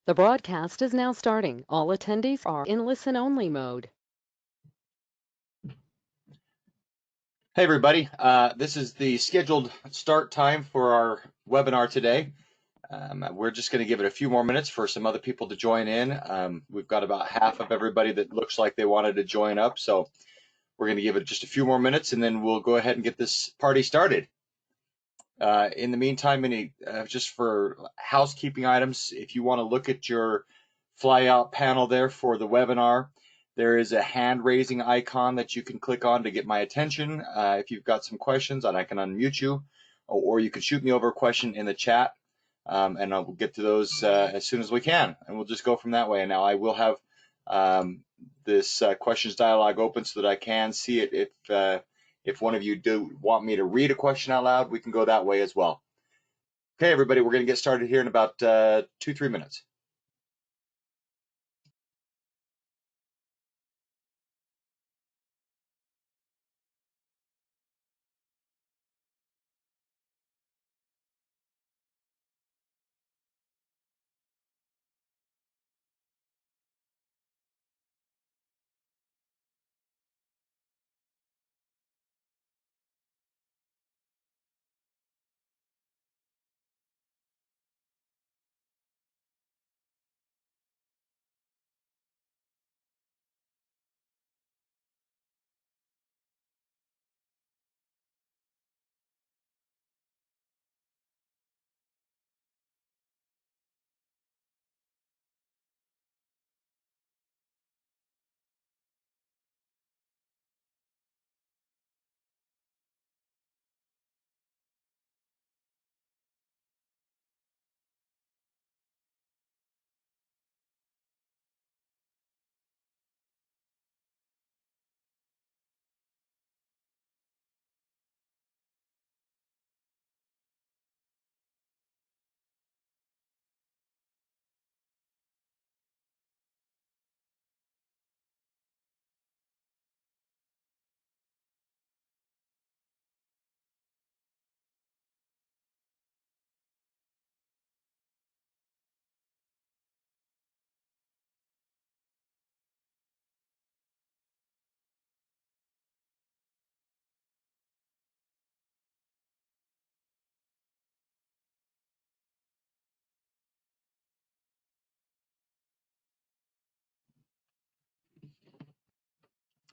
The broadcast is now starting. All attendees are in listen-only mode. Hey everybody, this is the scheduled start time for our webinar today. We're just going to give it a few more minutes for some other people to join in. We've got about half of everybody that looks like they wanted to join up, so we're going to give it just a few more minutes and then we'll go ahead and get this party started. In the meantime, just for housekeeping items, if you want to look at your flyout panel there for the webinar, there is a hand raising icon that you can click on to get my attention if you've got some questions, and I can unmute you, or you can shoot me over a question in the chat, and I'll get to those as soon as we can, and we'll just go from that way. And now I will have this questions dialog open so that I can see it. If one of you do want me to read a question out loud, we can go that way as well. Okay, everybody, we're going to get started here in about 2-3 minutes.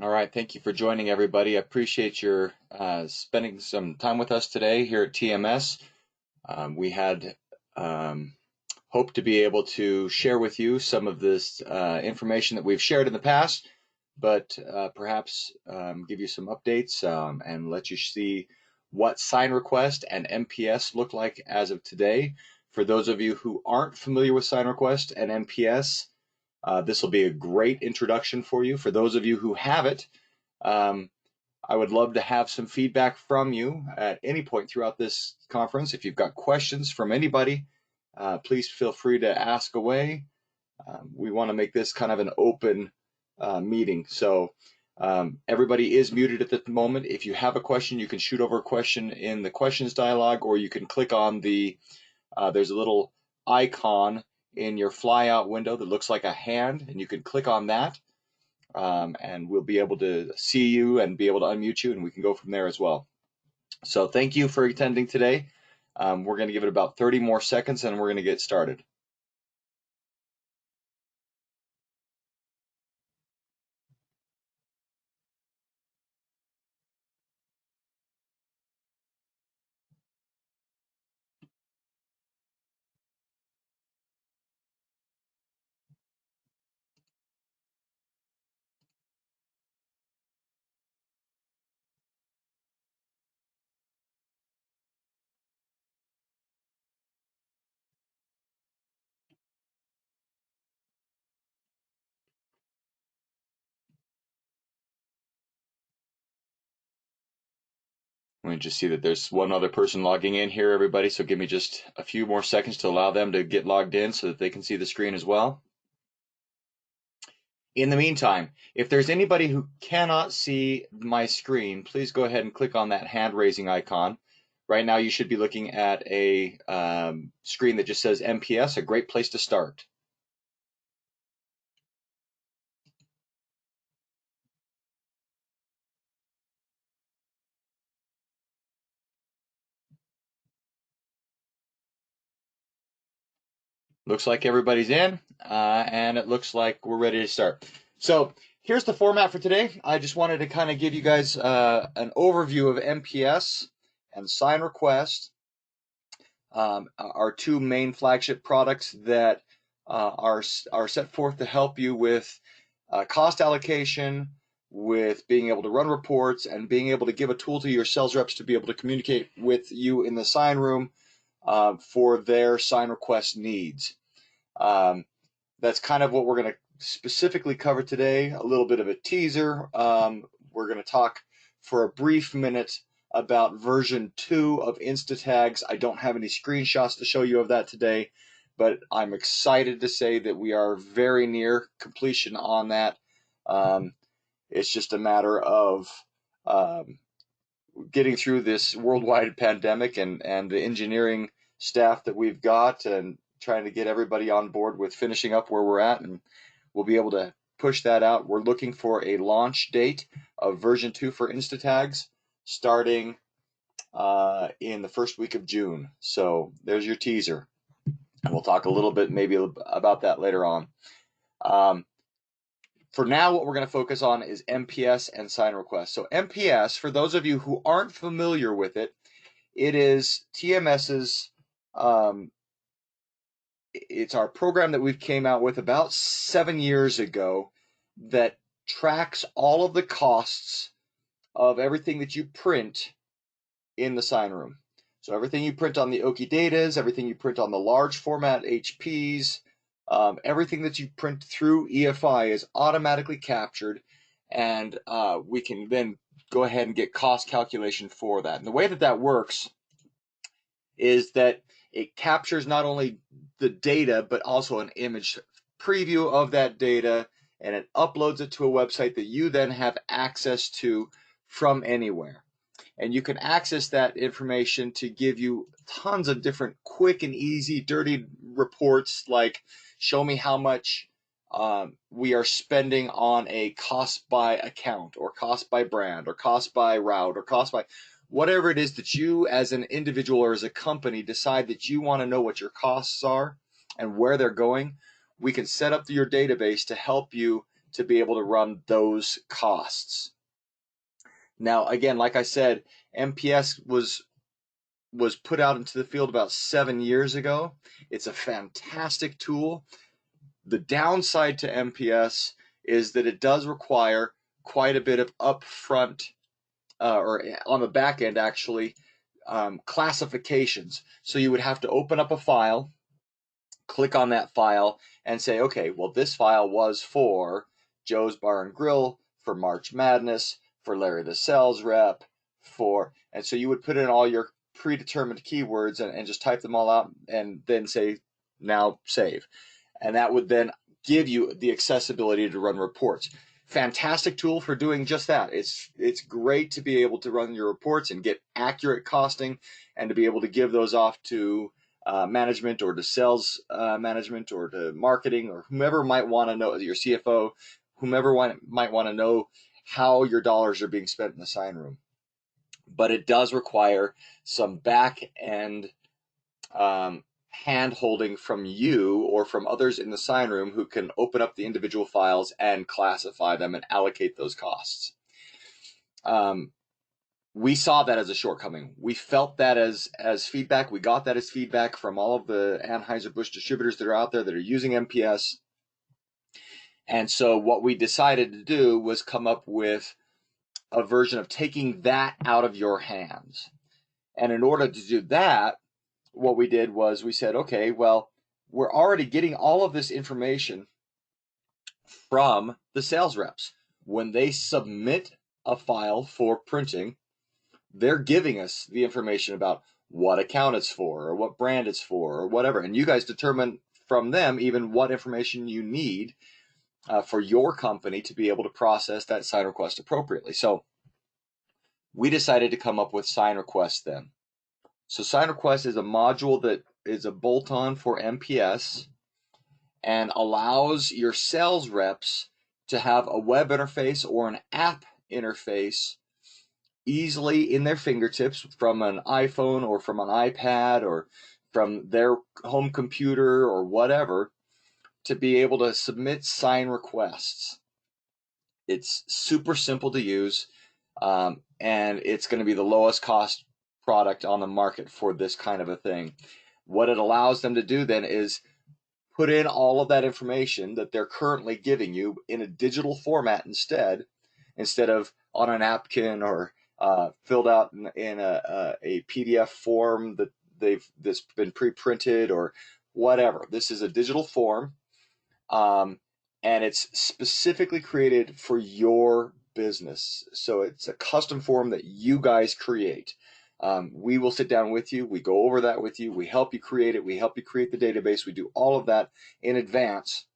All right, thank you for joining, everybody. I appreciate your spending some time with us today here at TMS. We had hoped to be able to share with you some of this information that we've shared in the past, but perhaps give you some updates and let you see what SignRequest and MPS look like as of today. For those of you who aren't familiar with SignRequest and MPS, this will be a great introduction for you. For those of you who have it, I would love to have some feedback from you at any point throughout this conference. If you've got questions from anybody, please feel free to ask away. We want to make this kind of an open meeting. So everybody is muted at the moment. If you have a question, you can shoot over a question in the questions dialog, or you can click on there's a little icon in your flyout window that looks like a hand, and you can click on that, and we'll be able to see you and be able to unmute you, and we can go from there as well. So thank you for attending today. We're going to give it about 30 more seconds, and we're going to get started. Let me just see that there's one other person logging in here, everybody, so give me just a few more seconds to allow them to get logged in so that they can see the screen as well. In the meantime, if there's anybody who cannot see my screen, please go ahead and click on that hand raising icon. Right now you should be looking at a screen that just says MPS, a great place to start. Looks like everybody's in, and it looks like we're ready to start. So here's the format for today. I just wanted to kind of give you guys an overview of MPS and SignRequest, our two main flagship products that are set forth to help you with cost allocation, with being able to run reports, and being able to give a tool to your sales reps to be able to communicate with you in the sign room for their SignRequest needs. That's kind of what we're going to specifically cover today, a little bit of a teaser. We're going to talk for a brief minute about version 2 of InstaTags. I don't have any screenshots to show you of that today, but I'm excited to say that we are very near completion on that. It's just a matter of getting through this worldwide pandemic and the engineering staff that we've got, and trying to get everybody on board with finishing up where we're at, and we'll be able to push that out. We're looking for a launch date of version 2 for InstaTags starting in the first week of June. So there's your teaser, and we'll talk a little bit maybe about that later on. For now, what we're going to focus on is MPS and SignRequest. So MPS, for those of you who aren't familiar with it, it is TMS's, it's our program that we came out with about 7 years ago that tracks all of the costs of everything that you print in the sign room. So everything you print on the Okidatas, everything you print on the large format HPs, everything that you print through EFI is automatically captured, and we can then go ahead and get cost calculation for that. And the way that that works is that it captures not only the data, but also an image preview of that data, and it uploads it to a website that you then have access to from anywhere. And you can access that information to give you tons of different quick and easy, dirty reports, like show me how much we are spending on a cost by account, or cost by brand, or cost by route, or cost by whatever it is that you as an individual or as a company decide that you want to know what your costs are and where they're going. We can set up your database to help you to be able to run those costs. Now, again, like I said, MPS was put out into the field about 7 years ago. It's a fantastic tool. The downside to MPS is that it does require quite a bit of upfront, or on the back end actually, classifications. So you would have to open up a file, click on that file, and say, okay, well, this file was for Joe's Bar and Grill, for March Madness, for Larry the Sales Rep, and so you would put in all your predetermined keywords and just type them all out, and then say, now save. And that would then give you the accessibility to run reports. Fantastic tool for doing just that. It's great to be able to run your reports and get accurate costing, and to be able to give those off to management, or to sales management, or to marketing, or whomever might want to know, your CFO, whomever might want to know how your dollars are being spent in the sign room. But it does require some back end hand holding from you or from others in the sign room who can open up the individual files and classify them and allocate those costs. We saw that as a shortcoming. We felt that as feedback. We got that as feedback from all of the Anheuser-Busch distributors that are out there that are using MPS. And so what we decided to do was come up with a version of taking that out of your hands. And in order to do that, what we did was we said, okay, well, we're already getting all of this information from the sales reps. When they submit a file for printing, they're giving us the information about what account it's for, or what brand it's for, or whatever. And you guys determine from them even what information you need for your company to be able to process that sign request appropriately. So we decided to come up with SignRequest then. So SignRequest is a module that is a bolt-on for MPS and allows your sales reps to have a web interface or an app interface easily in their fingertips from an iPhone or from an iPad or from their home computer or whatever to be able to submit sign requests. It's super simple to use, and it's going to be the lowest cost product on the market for this kind of a thing. What it allows them to do then is put in all of that information that they're currently giving you in a digital format instead of on a napkin or filled out in a PDF form that's been pre-printed or whatever. This is a digital form, and it's specifically created for your business. So it's a custom form that you guys create. We will sit down with you. We go over that with you. We help you create it. We help you create the database. We do all of that in advance.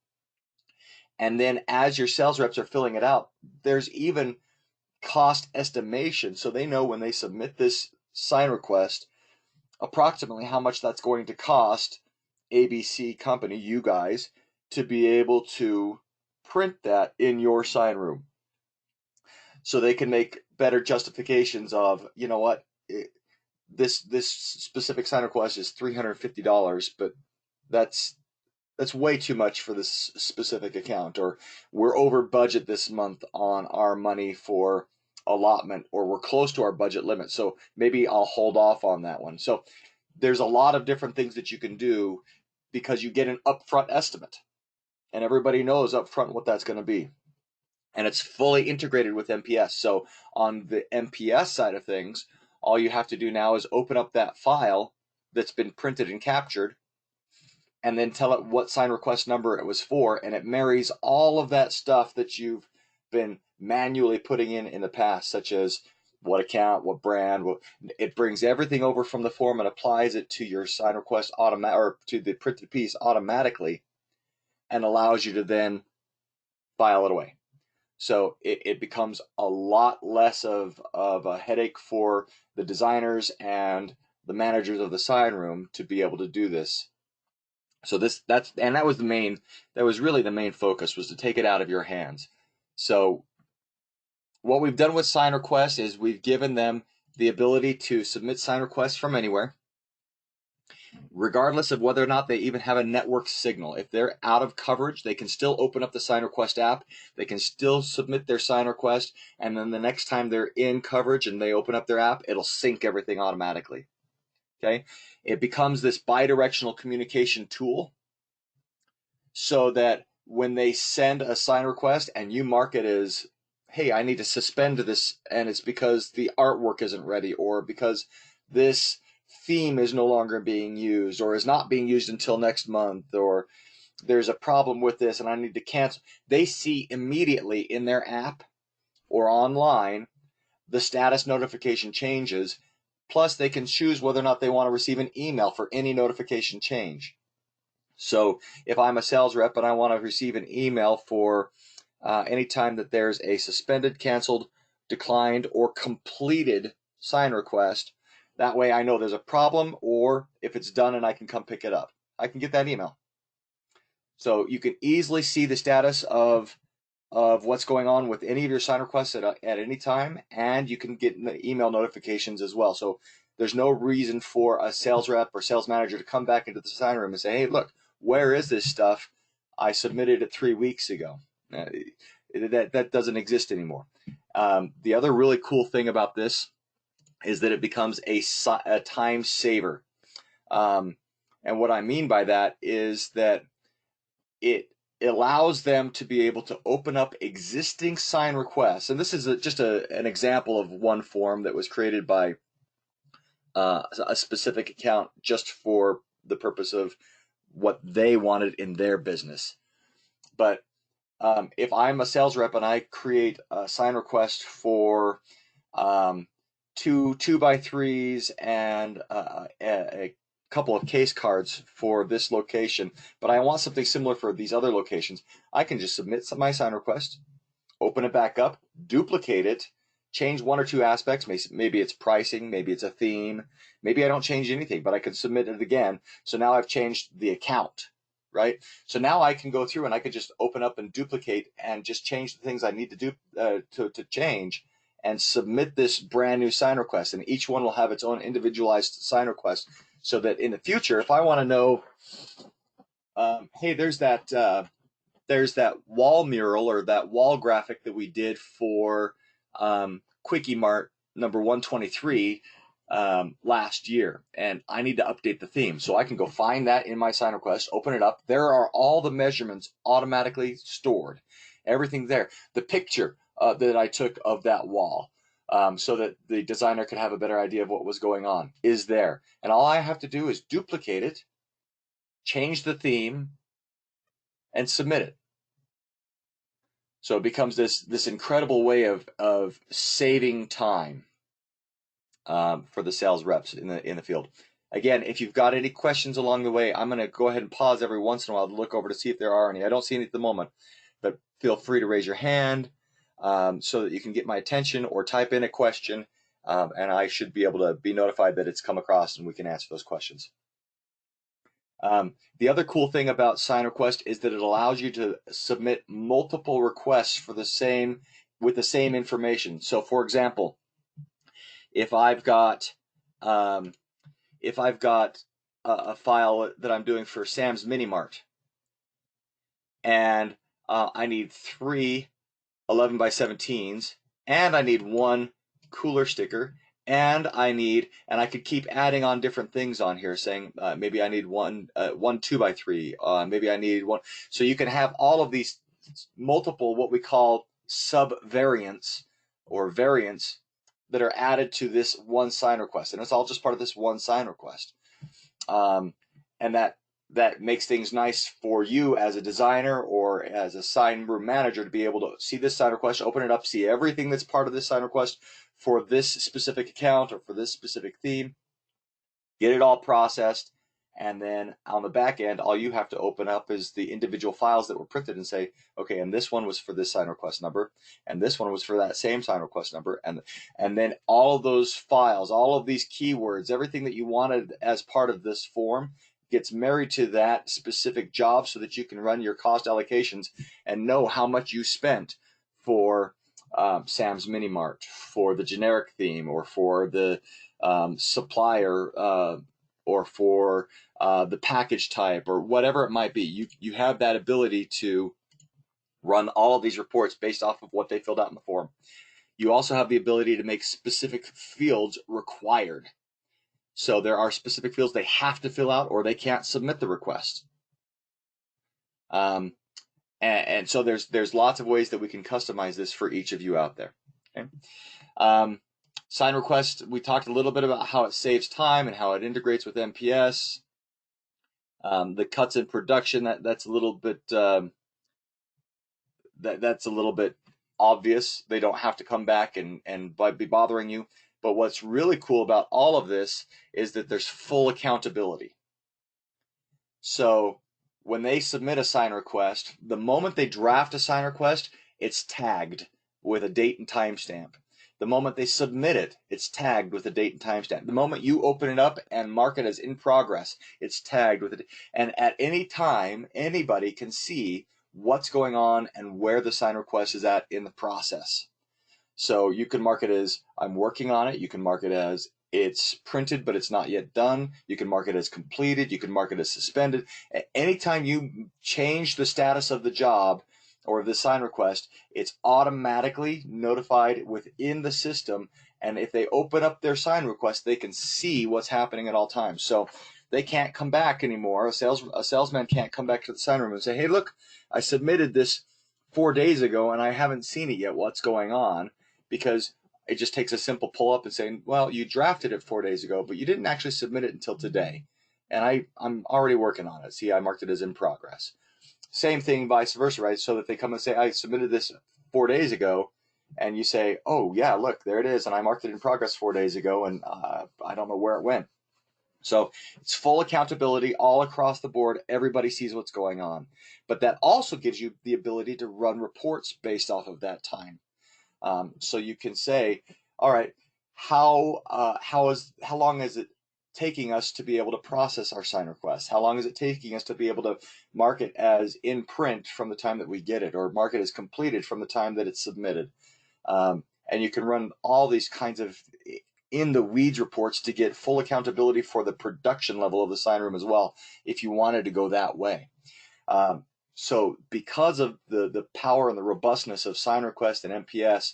And then as your sales reps are filling it out, there's even cost estimation. So they know when they submit this sign request, approximately how much that's going to cost ABC company, you guys, to be able to print that in your sign room. So they can make better justifications of, you know what, this specific sign request is $350, but that's way too much for this specific account, or we're over budget this month on our money for allotment, or we're close to our budget limit, so maybe I'll hold off on that one. So there's a lot of different things that you can do because you get an upfront estimate, and everybody knows upfront what that's going to be. And it's fully integrated with MPS. So on the MPS side of things, all you have to do now is open up that file that's been printed and captured, and then tell it what sign request number it was for, and it marries all of that stuff that you've been manually putting in the past, such as what account, what brand. It brings everything over from the form and applies it to your sign request or to the printed piece automatically, and allows you to then file it away. So it becomes a lot less of a headache for the designers and the managers of the sign room to be able to do this. So that was really the main focus, was to take it out of your hands. So what we've done with SignRequest is we've given them the ability to submit sign requests from anywhere, regardless of whether or not they even have a network signal. If they're out of coverage, they can still open up the SignRequest app. They can still submit their sign request, and then the next time they're in coverage and they open up their app, it'll sync everything automatically. Okay? It becomes this bidirectional communication tool, so that when they send a sign request and you mark it as, hey, I need to suspend this, and it's because the artwork isn't ready, or because this theme is no longer being used, or is not being used until next month, or there's a problem with this and I need to cancel. They see immediately in their app or online the status notification changes, plus they can choose whether or not they want to receive an email for any notification change. So if I'm a sales rep and I want to receive an email for any time that there's a suspended, canceled, declined, or completed sign request, that way I know there's a problem, or if it's done and I can come pick it up, I can get that email. So you can easily see the status of what's going on with any of your sign requests at any time, and you can get email notifications as well. So there's no reason for a sales rep or sales manager to come back into the sign room and say, hey, look, where is this stuff? I submitted it 3 weeks ago. That doesn't exist anymore. The other really cool thing about this is that it becomes a time saver. And what I mean by that is that it allows them to be able to open up existing sign requests. And this is just an example of one form that was created by a specific account just for the purpose of what they wanted in their business. But if I'm a sales rep and I create a sign request for 2 2x3s and a couple of case cards for this location, but I want something similar for these other locations, I can just submit my sign request, open it back up, duplicate it, change 1 or 2 aspects. Maybe it's pricing, maybe it's a theme, maybe I don't change anything, but I can submit it again. So now I've changed the account, right? So now I can go through and I can just open up and duplicate and just change the things I need to do to change, and submit this brand new sign request. And each one will have its own individualized sign request, so that in the future, if I want to know, hey, there's that wall mural or that wall graphic that we did for Quickie Mart number 123 last year, and I need to update the theme. So I can go find that in my SignRequest, open it up. There are all the measurements automatically stored, everything there. The picture that I took of that wall, so that the designer could have a better idea of what was going on, is there. And all I have to do is duplicate it, change the theme, and submit it. So it becomes this incredible way of saving time for the sales reps in the field. Again, if you've got any questions along the way, I'm going to go ahead and pause every once in a while to look over to see if there are any. I don't see any at the moment, but feel free to raise your hand so that you can get my attention, or type in a question, and I should be able to be notified that it's come across and we can answer those questions. The other cool thing about SignRequest is that it allows you to submit multiple requests for with the same information. So, for example, if I've got a file that I'm doing for Sam's Mini Mart, and I need 3 11x17s, and I need 1 cooler sticker, and I could keep adding on different things on here, saying maybe I need one 2x3, maybe I need 1. So you can have all of these multiple, what we call sub-variants or variants, that are added to this one SignRequest, and it's all just part of this one SignRequest. And that makes things nice for you as a designer or as a sign room manager to be able to see this SignRequest, open it up, see everything that's part of this SignRequest for this specific account or for this specific theme, get it all processed, and then on the back end, all you have to open up is the individual files that were printed and say, okay, and this one was for this SignRequest number, and this one was for that same SignRequest number, and then all of those files, all of these keywords, everything that you wanted as part of this form gets married to that specific job, so that you can run your cost allocations and know how much you spent for Sam's Mini Mart, for the generic theme, or for the supplier, or for the package type, or whatever it might be. You have that ability to run all of these reports based off of what they filled out in the form. You also have the ability to make specific fields required. So there are specific fields they have to fill out or they can't submit the request. And so there's lots of ways that we can customize this for each of you out there. Okay? SignRequest, we talked a little bit about how it saves time and how it integrates with MPS. The cuts in production, that's a little bit that's a little bit obvious. They don't have to come back and be bothering you. But what's really cool about all of this is that there's full accountability. So when they submit a SignRequest, the moment they draft a SignRequest, it's tagged with a date and timestamp. The moment they submit it, it's tagged with a date and timestamp. The moment you open it up and mark it as in progress, it's tagged with it. And at any time, anybody can see what's going on and where the SignRequest is at in the process. So you can mark it as I'm working on it. You can mark it as it's printed, but it's not yet done. You can mark it as completed. You can mark it as suspended. Anytime you change the status of the job or the SignRequest, it's automatically notified within the system. And if they open up their SignRequest, they can see what's happening at all times. So they can't come back anymore. A salesman can't come back to the sign room and say, hey, look, I submitted this 4 days ago and I haven't seen it yet. What's going on? Because it just takes a simple pull up and saying, well, you drafted it 4 days ago, but you didn't actually submit it until today. And I'm already working on it. See, I marked it as in progress. Same thing vice versa, right? So that they come and say, I submitted this 4 days ago, and you say, oh yeah, look, there it is, and I marked it in progress 4 days ago, and I don't know where it went. So it's full accountability all across the board. Everybody sees what's going on. But that also gives you the ability to run reports based off of that time. So you can say, all right, how long is it taking us to be able to process our SignRequest? How long is it taking us to be able to mark it as in print from the time that we get it, or mark it as completed from the time that it's submitted? And you can run all these kinds of in the weeds reports to get full accountability for the production level of the sign room as well, if you wanted to go that way. So because of the power and the robustness of SignRequest and MPS,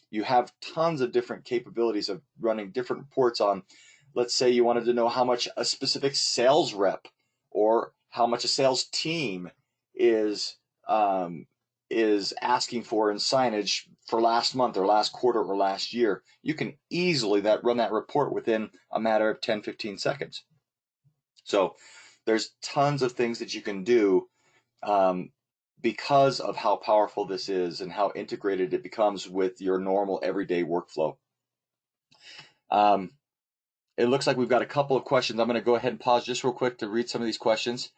you have tons of different capabilities of running different reports on, let's say you wanted to know how much a specific sales rep or how much a sales team is asking for in signage for last month or last quarter or last year. You can easily run that report within a matter of 10-15 seconds. So there's tons of things that you can do because of how powerful this is and how integrated it becomes with your normal everyday workflow. It looks like we've got a couple of questions. I'm going to go ahead and pause just real quick to read some of these questions.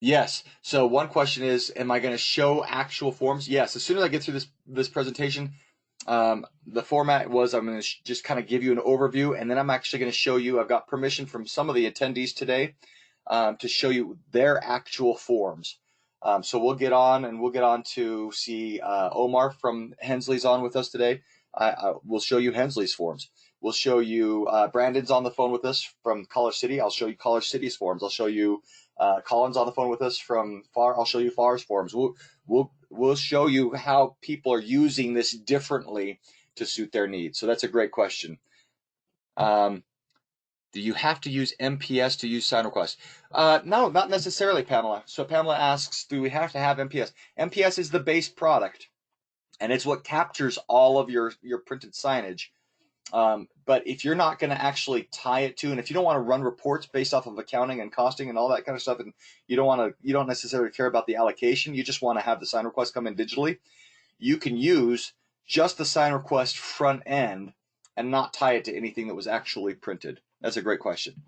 Yes. So one question is, am I going to show actual forms? Yes. As soon as I get through this presentation, the format was I'm going to just kind of give you an overview, and then I'm actually going to show you, I've got permission from some of the attendees today to show you their actual forms. So we'll get on to see Omar from Hensley's on with us today. We'll show you Hensley's forms. We'll show you Brandon's on the phone with us from College City. I'll show you College City's forms. I'll show you Colin's on the phone with us from FAR. I'll show you FAR's forms. We'll show you how people are using this differently to suit their needs. So that's a great question. Do you have to use MPS to use SignRequest? No, not necessarily, Pamela. So Pamela asks, do we have to have MPS? MPS is the base product, and it's what captures all of your printed signage. But if you're not going to actually tie it to, and if you don't want to run reports based off of accounting and costing and all that kind of stuff, and you don't necessarily care about the allocation, you just want to have the SignRequest come in digitally, you can use just the SignRequest front end and not tie it to anything that was actually printed. That's a great question.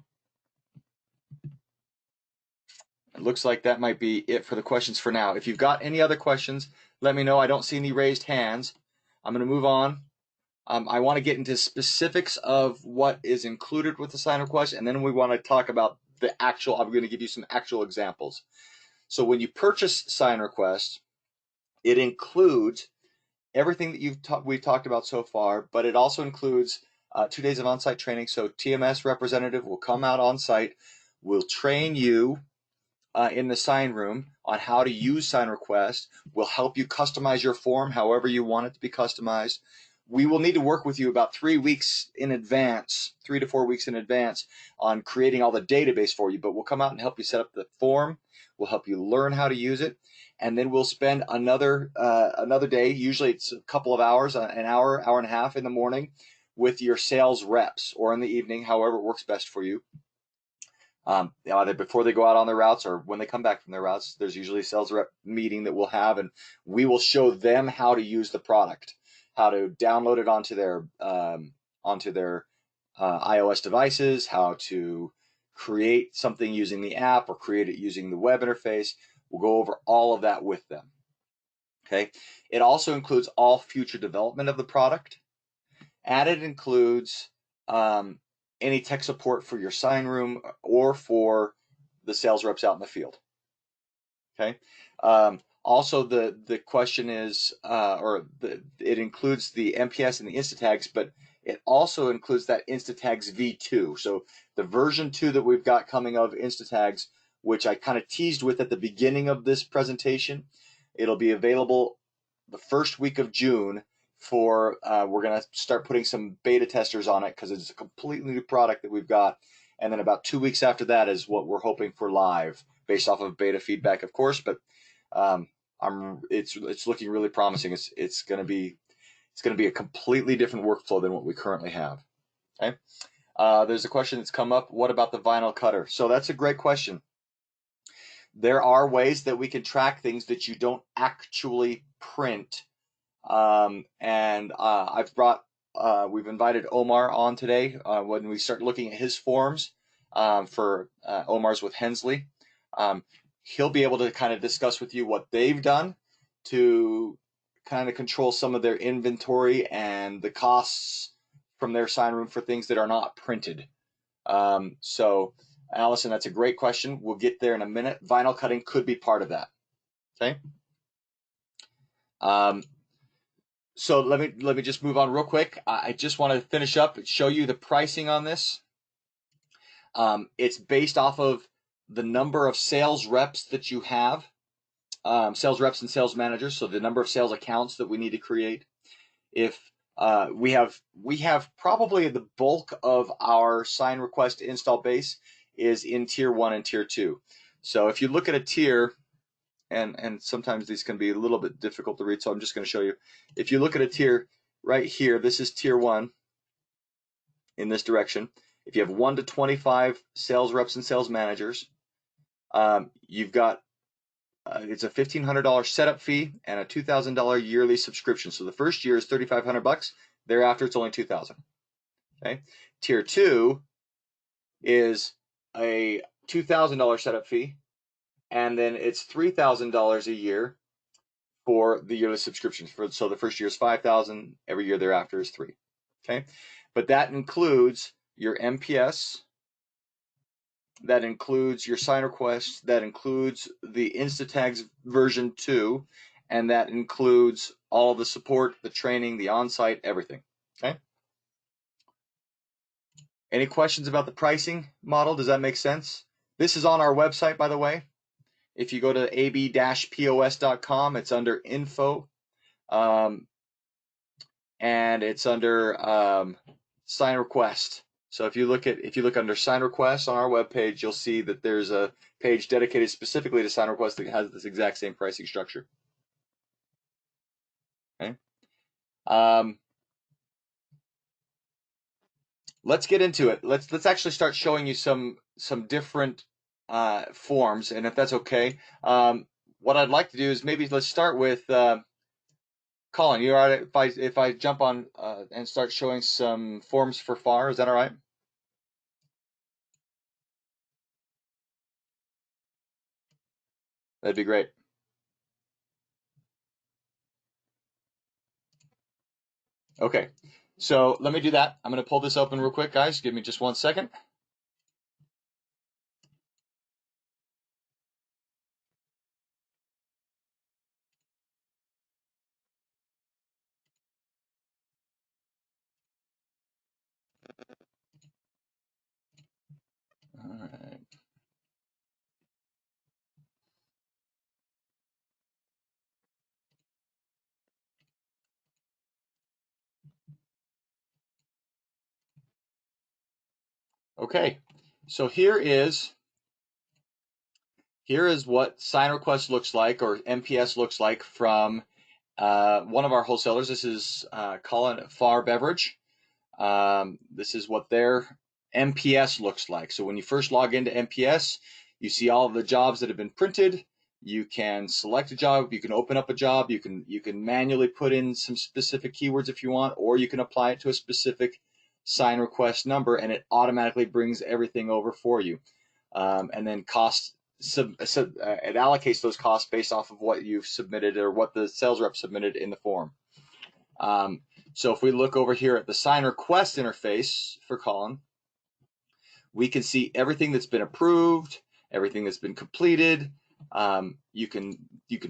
It looks like that might be it for the questions for now. If you've got any other questions, let me know. I don't see any raised hands. I'm going to move on. I want to get into specifics of what is included with the SignRequest, and then we want to talk about the actual, I'm going to give you some actual examples. So when you purchase SignRequest, it includes everything that we've talked about so far, but it also includes 2 days of on-site training. So TMS representative will come out on site, will train you in the sign room on how to use SignRequest, will help you customize your form however you want it to be customized. We will need to work with you about 3 weeks in advance, 3 to 4 weeks in advance on creating all the database for you, but we'll come out and help you set up the form. We'll help you learn how to use it. And then we'll spend another day, usually it's a couple of hours, an hour, hour and a half in the morning with your sales reps, or in the evening, however it works best for you. Either before they go out on their routes or when they come back from their routes, there's usually a sales rep meeting that we'll have, and we will show them how to use the product, how to download it onto their iOS devices, how to create something using the app or create it using the web interface. We'll go over all of that with them. Okay. It also includes all future development of the product, and it includes any tech support for your sign room or for the sales reps out in the field. Okay. Also, the question is, it includes the MPS and the Instatags, but it also includes that Instatags V2. So the version 2 that we've got coming of Instatags, which I kind of teased with at the beginning of this presentation, it'll be available the first week of June for, we're going to start putting some beta testers on it because it's a completely new product that we've got. And then about 2 weeks after that is what we're hoping for live, based off of beta feedback, of course, but it's looking really promising. It's going to be a completely different workflow than what we currently have. Okay. There's a question that's come up. What about the vinyl cutter? So that's a great question. There are ways that we can track things that you don't actually print. We've invited Omar on today when we start looking at his forms for Omar's with Hensley. He'll be able to kind of discuss with you what they've done to kind of control some of their inventory and the costs from their sign room for things that are not printed. So Allison, that's a great question. We'll get there in a minute. Vinyl cutting could be part of that. Okay. So let me just move on real quick. I just want to finish up and show you the pricing on this. It's based off of the number of sales reps that you have, sales reps and sales managers. So the number of sales accounts that we need to create. If we have probably the bulk of our SignRequest install base is in tier 1 and tier 2. So if you look at a tier, and sometimes these can be a little bit difficult to read, so I'm just going to show you. If you look at a tier right here, this is tier 1 in this direction. If you have 1 to 25 sales reps and sales managers, you've got it's a $1,500 setup fee and a $2,000 yearly subscription. So the first year is $3,500. Thereafter, it's only $2,000. Okay. Tier 2 is a $2,000 setup fee, and then it's $3,000 a year for the yearly subscriptions. So the first year is $5,000. Every year thereafter is $3,000. Okay. But that includes your MPS. That includes your SignRequest, that includes the InstaTags version 2, and that includes all the support, the training, the on-site, everything. Okay. Any questions about the pricing model? Does that make sense? This is on our website, by the way. If you go to ab-pos.com, it's under info, and it's under SignRequest. So if you look under SignRequest on our webpage, you'll see that there's a page dedicated specifically to SignRequest that has this exact same pricing structure. Okay. Let's get into it. Let's actually start showing you some different forms, and if that's okay, what I'd like to do is maybe let's start with Colin. You all right if I jump on and start showing some forms for FAR? Is that all right? That'd be great. Okay, so let me do that. I'm going to pull this open real quick, guys. Give me just 1 second. All right. Okay, so here is what SignRequest looks like, or MPS looks like, from one of our wholesalers. This is Colin at Far Beverage. This is what their MPS looks like. So when you first log into MPS, you see all of the jobs that have been printed. You can select a job, you can open up a job, you can manually put in some specific keywords if you want, or you can apply it to a specific SignRequest number, and it automatically brings everything over for you. And then it allocates those costs based off of what you've submitted or what the sales rep submitted in the form. So if we look over here at the SignRequest interface for Colin, we can see everything that's been approved, everything that's been completed. You can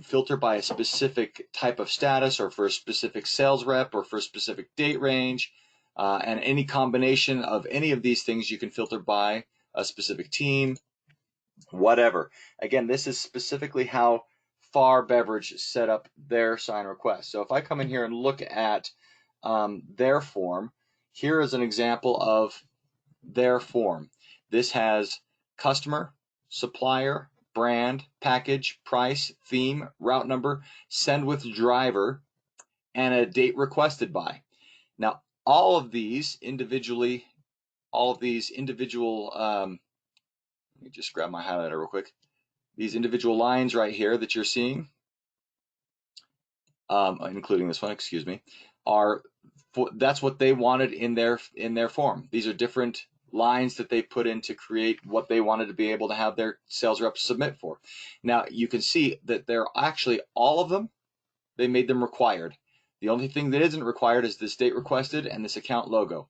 filter by a specific type of status, or for a specific sales rep, or for a specific date range, and any combination of any of these things you can filter by a specific team, whatever. Again, this is specifically how Far Beverage set up their SignRequest. So if I come in here and look at their form, here is an example of their form. This has customer, supplier, brand, package, price, theme, route number, send with driver, and a date requested by. Now, all of these individual, let me just grab my highlighter real quick. These individual lines right here that you're seeing, including this one, excuse me, that's what they wanted in their form. These are different lines that they put in to create what they wanted to be able to have their sales reps submit for. Now you can see that they're actually, all of them, they made them required. The only thing that isn't required is this date requested and this account logo.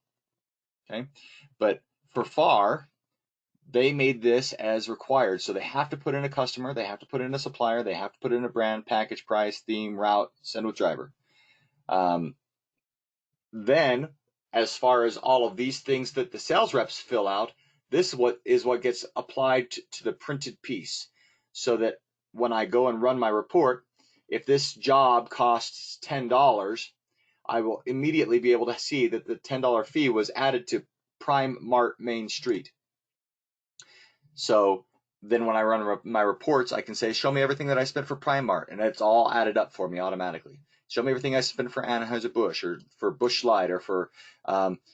Okay, but for FAR, they made this as required. So they have to put in a customer, they have to put in a supplier, they have to put in a brand, package, price, theme, route, send with driver. Then, as far as all of these things that the sales reps fill out, this is what gets applied to the printed piece, so that when I go and run my report, if this job costs $10, I will immediately be able to see that the $10 fee was added to Prime Mart Main Street. So then when I run my reports, I can say, show me everything that I spent for Prime Mart, and it's all added up for me automatically. Show me everything I spent for Anheuser-Busch or for Busch Light, or for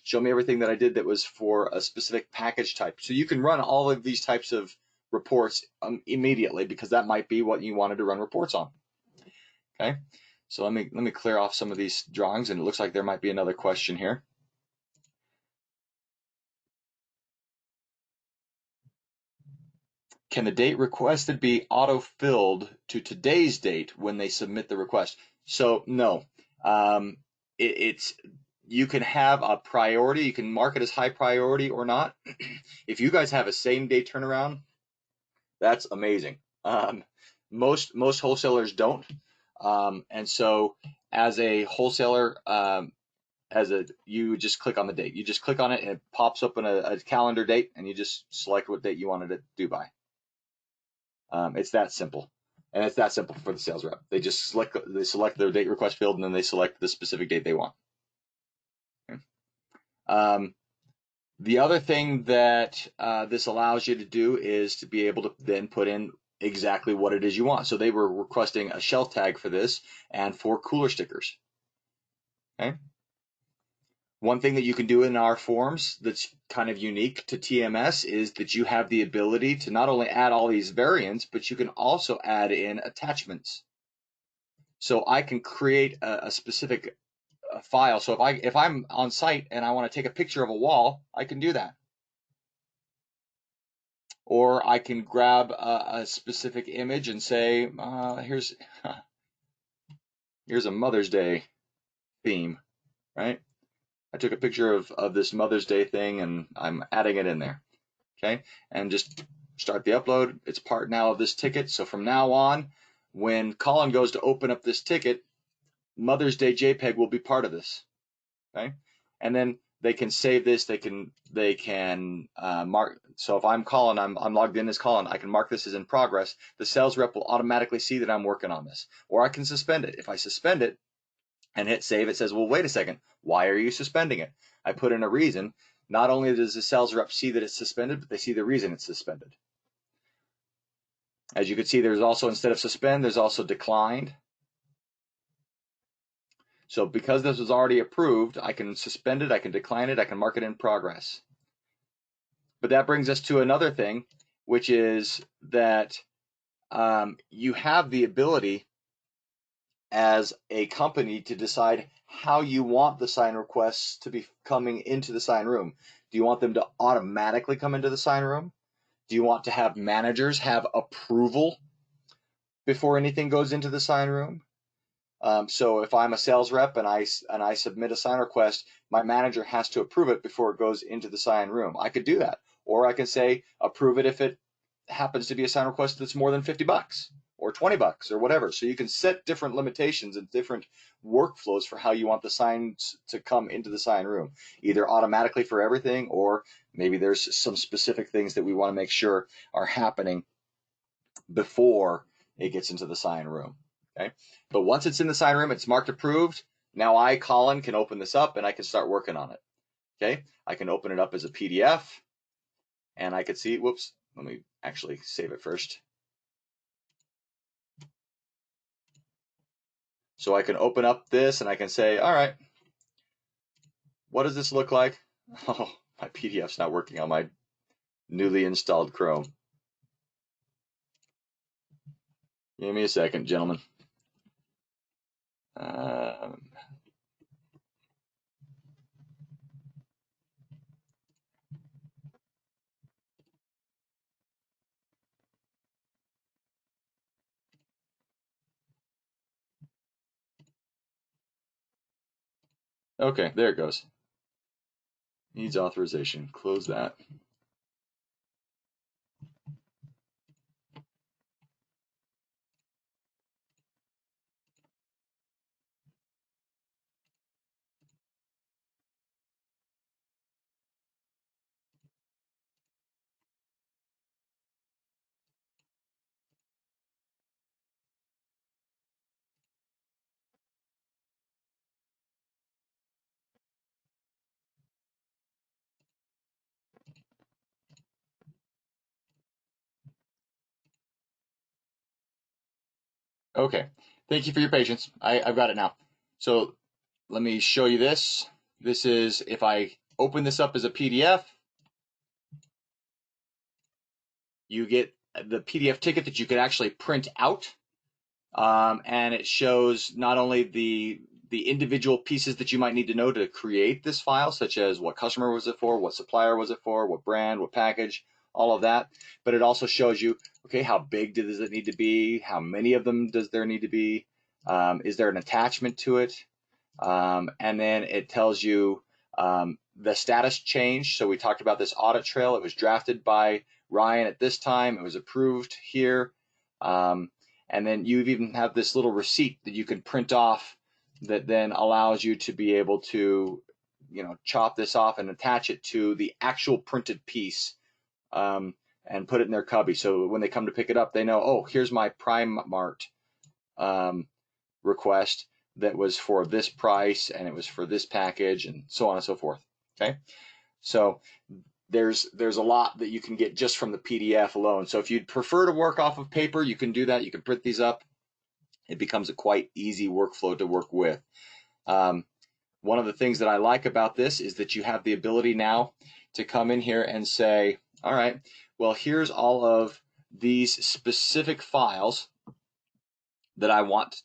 show me everything that I did that was for a specific package type. So you can run all of these types of reports immediately, because that might be what you wanted to run reports on. Okay, so let me clear off some of these drawings, and it looks like there might be another question here. Can the date requested be auto-filled to today's date when they submit the request? So no, you can have a priority. You can mark it as high priority or not. If you guys have a same-day turnaround, that's amazing. Most wholesalers don't, and so as a wholesaler, you just click on the date. You just click on it, and it pops up in a calendar date, and you just select what date you wanted it to do by. It's that simple, and it's that simple for the sales rep. They just select their date request field, and then they select the specific date they want. Okay. The other thing that this allows you to do is to be able to then put in exactly what it is you want. So they were requesting a shelf tag for this and 4 cooler stickers. Okay. One thing that you can do in our forms that's kind of unique to TMS is that you have the ability to not only add all these variants, but you can also add in attachments. So I can create a specific file. So if I'm on site and I want to take a picture of a wall, I can do that. Or I can grab a specific image and say, here's a Mother's Day theme, right? I took a picture of this Mother's Day thing, and I'm adding it in there. Okay, and just start the upload. It's part now of this ticket. So from now on, when Colin goes to open up this ticket, Mother's Day JPEG will be part of this. Okay, and then they can save this. They can mark. So if I'm Colin, I'm logged in as Colin, I can mark this as in progress. The sales rep will automatically see that I'm working on this. Or I can suspend it. If I suspend it and hit save, it says, well, wait a second, why are you suspending it? I put in a reason. Not only does the sales rep see that it's suspended, but they see the reason it's suspended. As you can see, there's also, instead of suspend, there's also declined. So because this was already approved, I can suspend it, I can decline it, I can mark it in progress. But that brings us to another thing, which is that you have the ability as a company to decide how you want the sign requests to be coming into the sign room. Do you want them to automatically come into the sign room? Do you want to have managers have approval before anything goes into the sign room? So if I'm a sales rep and I submit a sign request, my manager has to approve it before it goes into the sign room. I could do that, or I can say approve it if it happens to be a sign request that's more than $50 or $20 or whatever. So you can set different limitations and different workflows for how you want the signs to come into the sign room, either automatically for everything, or maybe there's some specific things that we want to make sure are happening before it gets into the sign room. Okay, but once it's in the sign room, it's marked approved. Now I, Colin, can open this up and I can start working on it. Okay, I can open it up as a PDF, and I could see, whoops, let me actually save it first. So I can open up this and I can say, all right, what does this look like? Oh, my PDF's not working on my newly installed Chrome. Give me a second, gentlemen. Okay, there it goes. Needs authorization. Close that. Okay, thank you for your patience. I've got it now. So let me show you this. This is, if I open this up as a PDF, you get the PDF ticket that you can actually print out. And it shows not only the individual pieces that you might need to know to create this file, such as what customer was it for, what supplier was it for, what brand, what package, all of that, but it also shows you, okay, how big does it need to be, how many of them does there need to be, is there an attachment to it, and then it tells you the status change. So we talked about this audit trail. It was drafted by Ryan at this time. It was approved here. And then you even have this little receipt that you can print off that then allows you to be able to, chop this off and attach it to the actual printed piece, and put it in their cubby. So when they come to pick it up, they know, oh, here's my Prime Mart request that was for this price, and it was for this package, and so on and so forth. Okay, so there's a lot that you can get just from the PDF alone. So if you'd prefer to work off of paper, you can do that. You can print these up. It becomes a quite easy workflow to work with. One of the things that I like about this is that you have the ability now to come in here and say, all right, well, here's all of these specific files that I want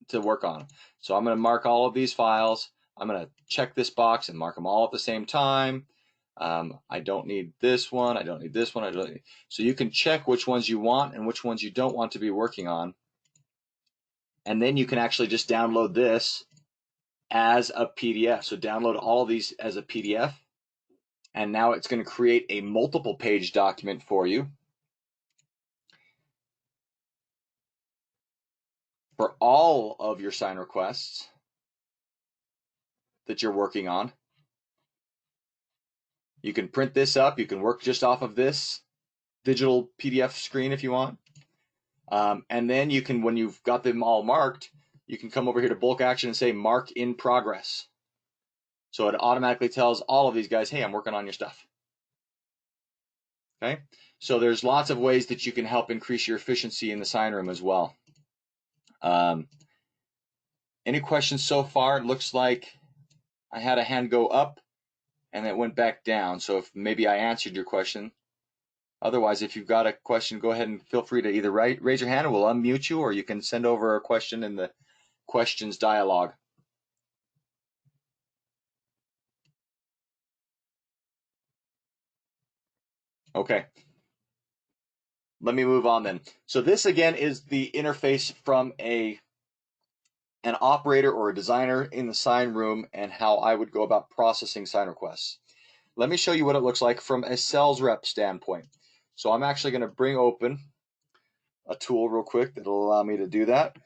to work on. So I'm going to mark all of these files. I'm going to check this box and mark them all at the same time. I don't need this one. I don't need this one. I don't need... So you can check which ones you want and which ones you don't want to be working on. And then you can actually just download this as a PDF. So download all of these as a PDF. And now it's going to create a multiple page document for you for all of your sign requests that you're working on. You can print this up. You can work just off of this digital PDF screen if you want. And then you can, when you've got them all marked, you can come over here to bulk action and say mark in progress. So it automatically tells all of these guys, hey, I'm working on your stuff. Okay, so there's lots of ways that you can help increase your efficiency in the sign room as well. Any questions so far? It looks like I had a hand go up and it went back down. So if maybe I answered your question. Otherwise, if you've got a question, go ahead and feel free to either raise your hand and we'll unmute you, or you can send over a question in the questions dialog. Okay. Let me move on then. So this again is the interface from an operator or a designer in the sign room and how I would go about processing sign requests. Let me show you what it looks like from a sales rep standpoint. So I'm actually going to bring open a tool real quick that'll allow me to do that.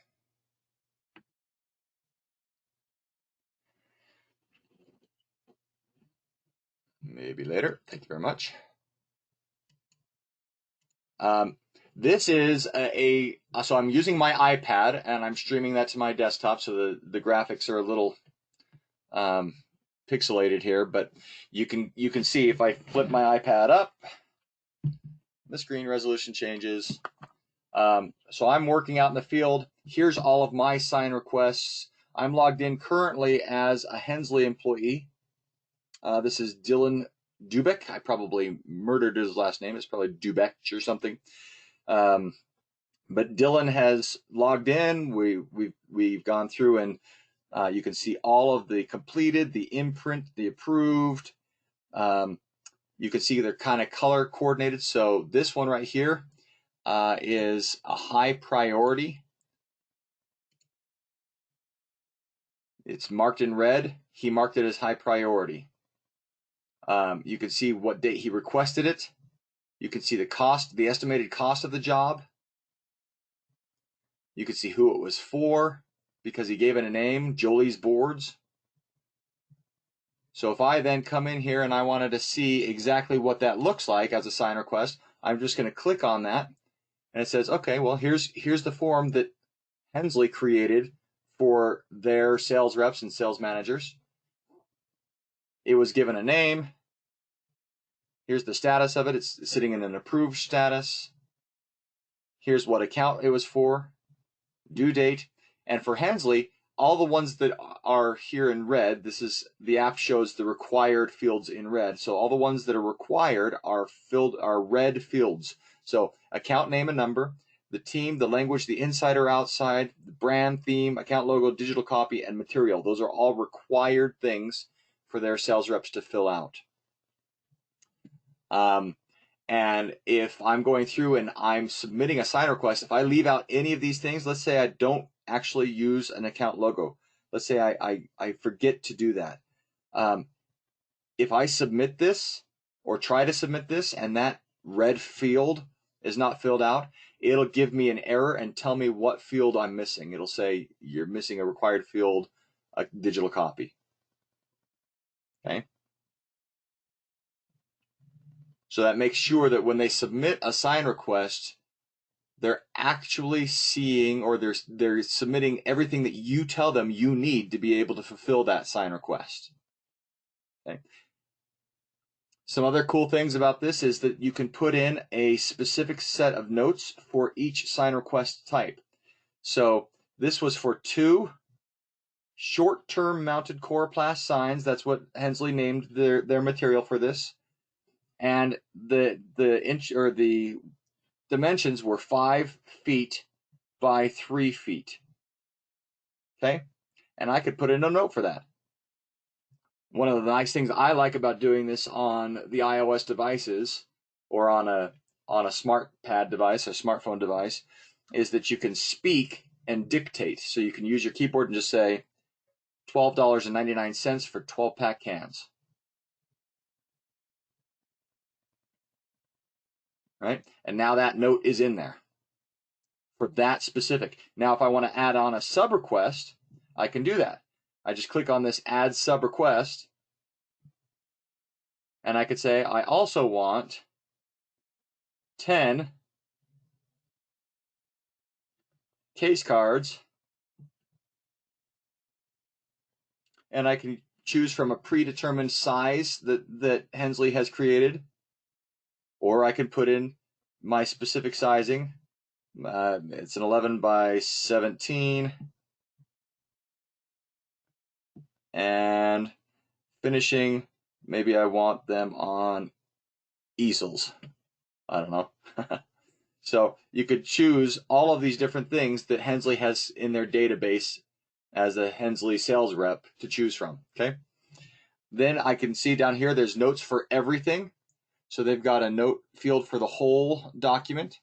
Maybe later. Thank you very much. This is so I'm using my iPad and I'm streaming that to my desktop, so the graphics are a little pixelated here, but you can see if I flip my iPad up, the screen resolution changes. So I'm working out in the field. Here's all of my sign requests. I'm logged in currently as a Hensley employee. This is Dylan Dubek. I probably murdered his last name. It's probably Dubek or something. But Dylan has logged in. We've gone through and you can see all of the completed, the imprint, the approved. You can see they're kind of color coordinated. So this one right here is a high priority. It's marked in red. He marked it as high priority. You can see what date he requested it. You can see the cost, the estimated cost of the job. You can see who it was for because he gave it a name, Jolie's Boards. So if I then come in here and I wanted to see exactly what that looks like as a sign request, I'm just going to click on that and it says, okay, well, here's the form that Hensley created for their sales reps and sales managers. It was given a name. Here's the status of it. It's sitting in an approved status. Here's what account it was for. due date. And for Hensley, all the ones that are here in red, this is the app shows the required fields in red. So all the ones that are required are red fields. So account name and number, the team, the language, the inside or outside, the brand, theme, account logo, digital copy, and material. Those are all required things for their sales reps to fill out. And if I'm going through and I'm submitting a sign request, if I leave out any of these things, let's say I don't actually use an account logo. Let's say I forget to do that. If I submit this or try to submit this and that red field is not filled out, it'll give me an error and tell me what field I'm missing. It'll say you're missing a required field, a digital copy. Okay. So that makes sure that when they submit a sign request, they're actually seeing, or they're submitting everything that you tell them you need to be able to fulfill that sign request. Okay. Some other cool things about this is that you can put in a specific set of notes for each sign request type. So this was for 2 short-term mounted coroplast signs. That's what Hensley named their material for this. And the dimensions were 5 feet by 3 feet. Okay, and I could put in a note for that. One of the nice things I like about doing this on the iOS devices or on a smart pad device, a smartphone device, is that you can speak and dictate. So you can use your keyboard and just say $12.99 for 12-pack cans. Right? And now that note is in there for that specific. Now, if I want to add on a sub request, I can do that. I just click on this add sub request, and I could say I also want 10 case cards, and I can choose from a predetermined size that Hensley has created, or I can put in my specific sizing. It's an 11 by 17, and finishing, maybe I want them on easels. I don't know. So you could choose all of these different things that Hensley has in their database as a Hensley sales rep to choose from. Okay. Then I can see down here there's notes for everything. So they've got a note field for the whole document,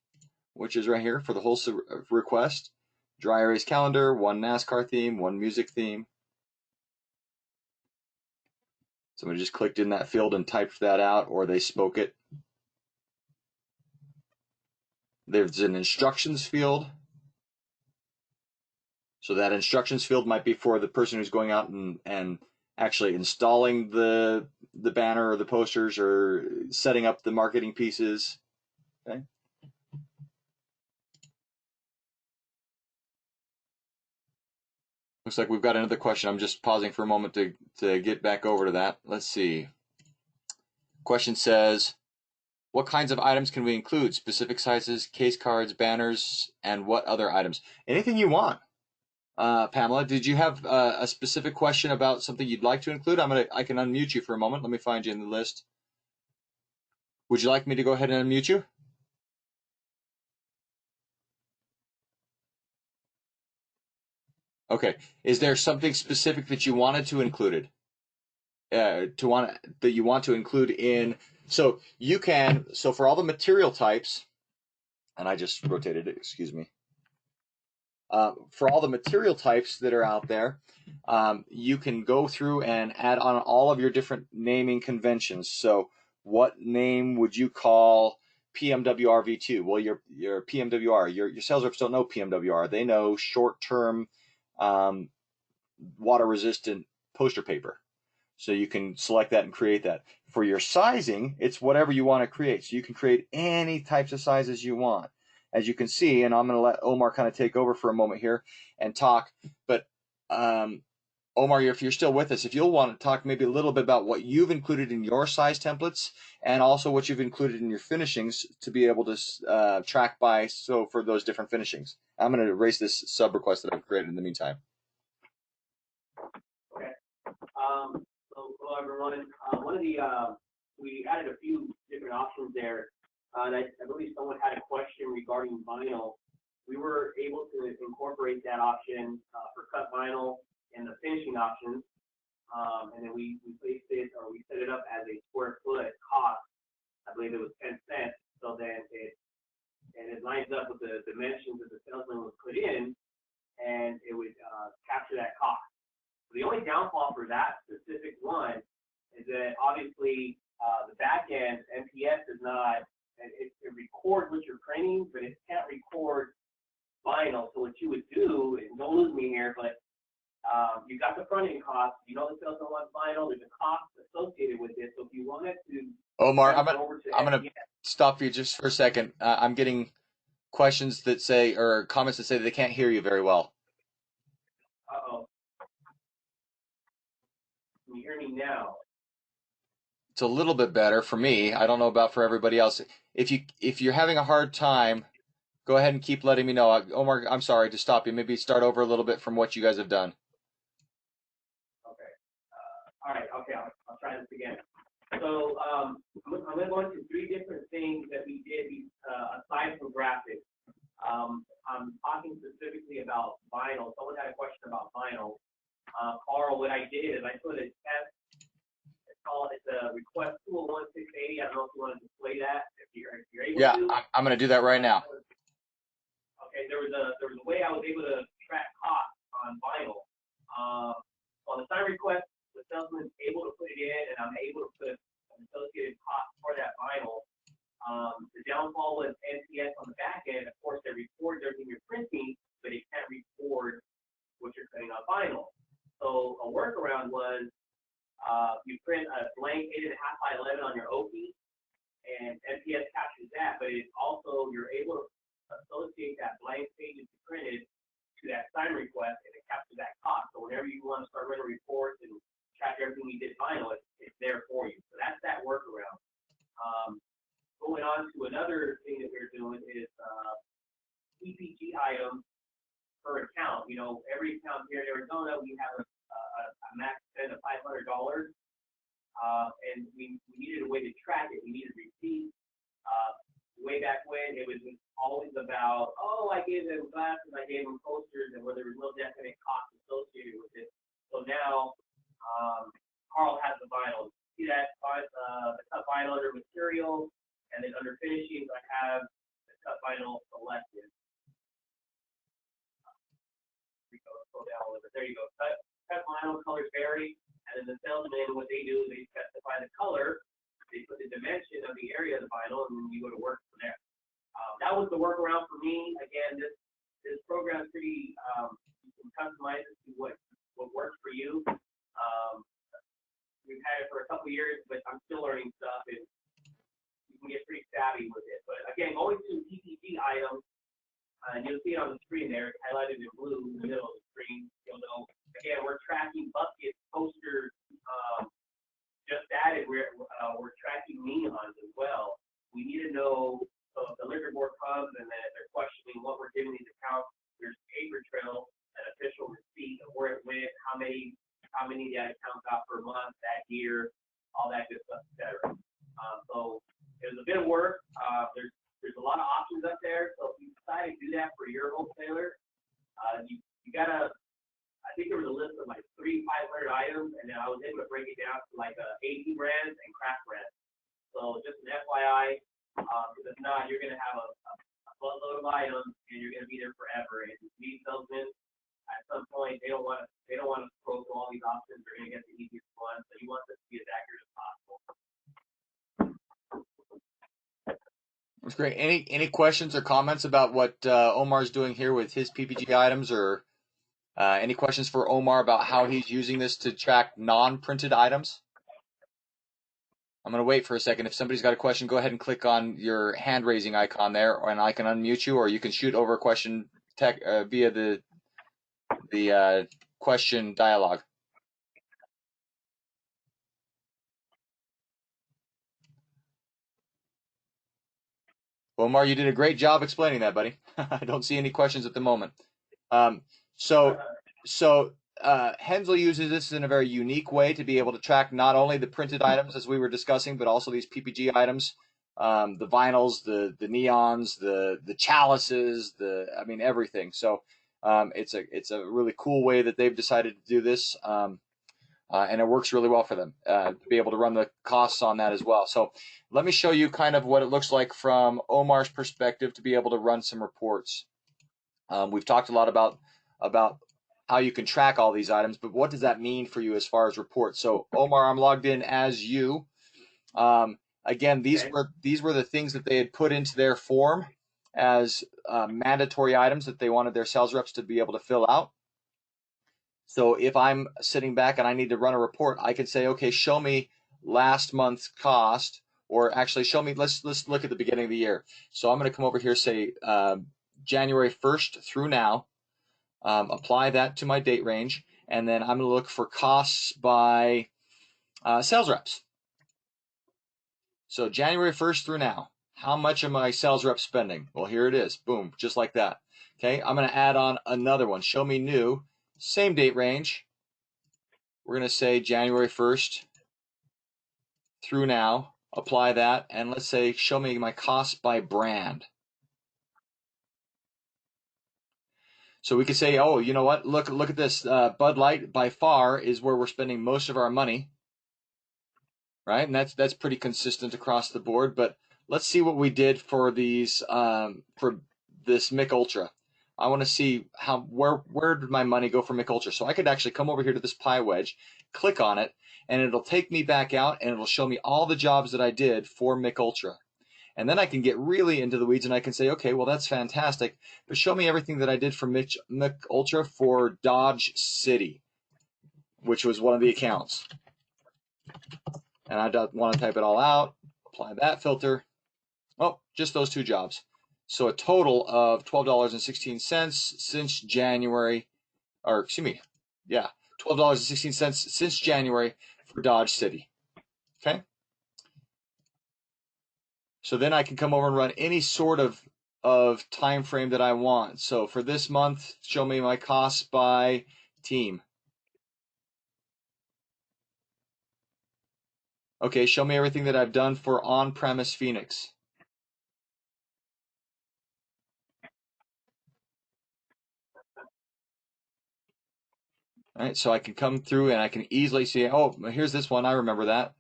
which is right here for the whole request. Dry erase calendar, 1 NASCAR theme, 1 music theme. Somebody just clicked in that field and typed that out, or they spoke it. There's an instructions field. So that instructions field might be for the person who's going out and actually installing the banner or the posters or setting up the marketing pieces. Okay. Looks like we've got another question. I'm just pausing for a moment to get back over to that. Let's see. Question says, what kinds of items can we include? Specific sizes, case cards, banners, and what other items? Anything you want. Pamela, did you have a specific question about something you'd like to include? I can unmute you for a moment. Let me find you in the list. Would you like me to go ahead and unmute you? Okay. Is there something specific that you wanted to include? That you want to include in? So you can. So for all the material types, and I just rotated it. Excuse me. For all the material types that are out there, you can go through and add on all of your different naming conventions. So what name would you call PMWR V2? Well, your PMWR, your sales reps don't know PMWR. They know short-term water-resistant poster paper. So you can select that and create that. For your sizing, it's whatever you want to create. So you can create any types of sizes you want. As you can see, and I'm going to let Omar kind of take over for a moment here and talk, but Omar, if you're still with us, if you'll want to talk maybe a little bit about what you've included in your size templates and also what you've included in your finishings to be able to track by, so for those different finishings. I'm going to erase this sub request that I've created in the meantime. Okay. So hello everyone. We added a few different options there. I believe someone had a question regarding vinyl. We were able to incorporate that option for cut vinyl in the finishing options, and then we placed it, or we set it up as a square foot cost. I believe it was 10 cents. So then it lines up with the dimensions that the salesman would put in, and it would capture that cost. The only downfall for that specific one is that obviously the back end MPS is not, it records what you're printing, but it can't record vinyl. So what you would do, and don't lose me here, but you got the front end cost. You know the salesman wants vinyl. There's a cost associated with it. So if you wanted to, Omar, I'm gonna stop you just for a second. I'm getting questions that say, or comments that say that they can't hear you very well. Uh-oh. Can you hear me now? It's a little bit better for me. I don't know about for everybody else. If you're having a hard time, go ahead and keep letting me know. Omar, I'm sorry to stop you. Maybe start over a little bit from what you guys have done. Okay. All right. Okay. I'll try this again. So I'm going to go into three different things that we did aside from graphics. I'm talking specifically about vinyl. Someone had a question about vinyl. Carl, what I did is I put a test. It's a request 201-680. I don't know if you want to display that. If you're able to. Yeah, I'm going to do that right now. Okay, there was a way I was able to track costs on vinyl. On the SignRequest, the salesman is able to put it in, and I'm able to put an associated cost for that vinyl. The downfall was MPS on the back end. Of course, they record everything you're printing, but it can't record what you're printing on vinyl. So a workaround was you print a blank 8.5 by 11 on your OP, and MPS captures that, but it's also, you're able to associate that blank page that you printed to that sign request, and it captures that cost. So whenever you want to start running reports and track everything you did vinyl, it's there for you. So that's that workaround. Going on to another thing that we're doing is PPG items per account. You know, every account here in Arizona, we have a max spend of $500, and we needed a way to track it. We needed receipts. Way back when, it was always about, oh, I gave them glasses, I gave them posters, and where there was no definite cost associated with it. So now, Carl has the vinyl. See that the cut vinyl under material, and then under finishings, I have the cut vinyl selected. Scroll down a little bit. There you go. Cut vinyl colors vary, and then the salesman, what they do is they specify the color, they put the dimension of the area of the vinyl, and then you go to work from there. That was the workaround for me. Again, this program is pretty, you can customize it to what works for you. We've had it for a couple years, but I'm still learning stuff, and you can get pretty savvy with it. But again, going to PPG items, and you'll see it on the screen there, it's highlighted in blue in the middle of the screen. You'll know, again, we're tracking buckets, posters, just added, we're tracking neons as well. We need to know, so if the liquor board comes and they're questioning what we're giving these accounts, there's a paper trail, an official receipt of where it went, how many that account got per month, that year, all that good stuff, etc. So there's a bit of work. There's a lot of options up there. So if you decide to do that for your wholesaler, you gotta. I think there was a list of like 300-500 items, and then I was able to break it down to like 80 brands and craft brands. So just an FYI, because if not, you're going to have a buttload of items, and you're going to be there forever. And these salesmen, at some point, they don't want to scroll through all these options. They're going to get the easiest one. So you want this to be as accurate as possible. That's great. Any questions or comments about what Omar's doing here with his PPG items, or any questions for Omar about how he's using this to track non-printed items? I'm going to wait for a second. If somebody's got a question, go ahead and click on your hand-raising icon there, and I can unmute you, or you can shoot over a question via the question dialog. Omar, you did a great job explaining that, buddy. I don't see any questions at the moment. Um, so Hensel uses this in a very unique way to be able to track not only the printed items as we were discussing, but also these PPG items, the vinyls, the neons, the chalices, I mean everything. So it's a really cool way that they've decided to do this. And it works really well for them to be able to run the costs on that as well. So let me show you kind of what it looks like from Omar's perspective to be able to run some reports. We've talked a lot about how you can track all these items, but what does that mean for you as far as reports? So Omar, I'm logged in as you. Again, these were the things that they had put into their form as mandatory items that they wanted their sales reps to be able to fill out. So if I'm sitting back and I need to run a report, I can say, okay, show me last month's cost, or actually show me, let's look at the beginning of the year. So I'm going to come over here, say January 1st through now, apply that to my date range, and then I'm going to look for costs by sales reps. So January 1st through now, how much am my sales reps spending? Well, here it is, boom, just like that. Okay, I'm going to add on another one, show me new, same date range. We're going to say January 1st through now, apply that, and let's say show me my cost by brand. So we could say, oh, you know what, look at this, Bud Light by far is where we're spending most of our money, right? And that's pretty consistent across the board. But let's see what we did for these for this Mick Ultra. I want to see where did my money go for Mick Ultra. So I could actually come over here to this pie wedge, click on it, and it'll take me back out and it'll show me all the jobs that I did for Mick Ultra. And then I can get really into the weeds and I can say, okay, well, that's fantastic, but show me everything that I did for Mick Ultra for Dodge City, which was one of the accounts. And I don't want to type it all out, apply that filter. Oh, just those two jobs. So a total of $12.16 since January, or excuse me, yeah, $12.16 since January for Dodge City. Okay. So then I can come over and run any sort of time frame that I want. So for this month, show me my costs by team. Okay, show me everything that I've done for on-premise Phoenix. All right, so I can come through and I can easily see, oh, here's this one, I remember that.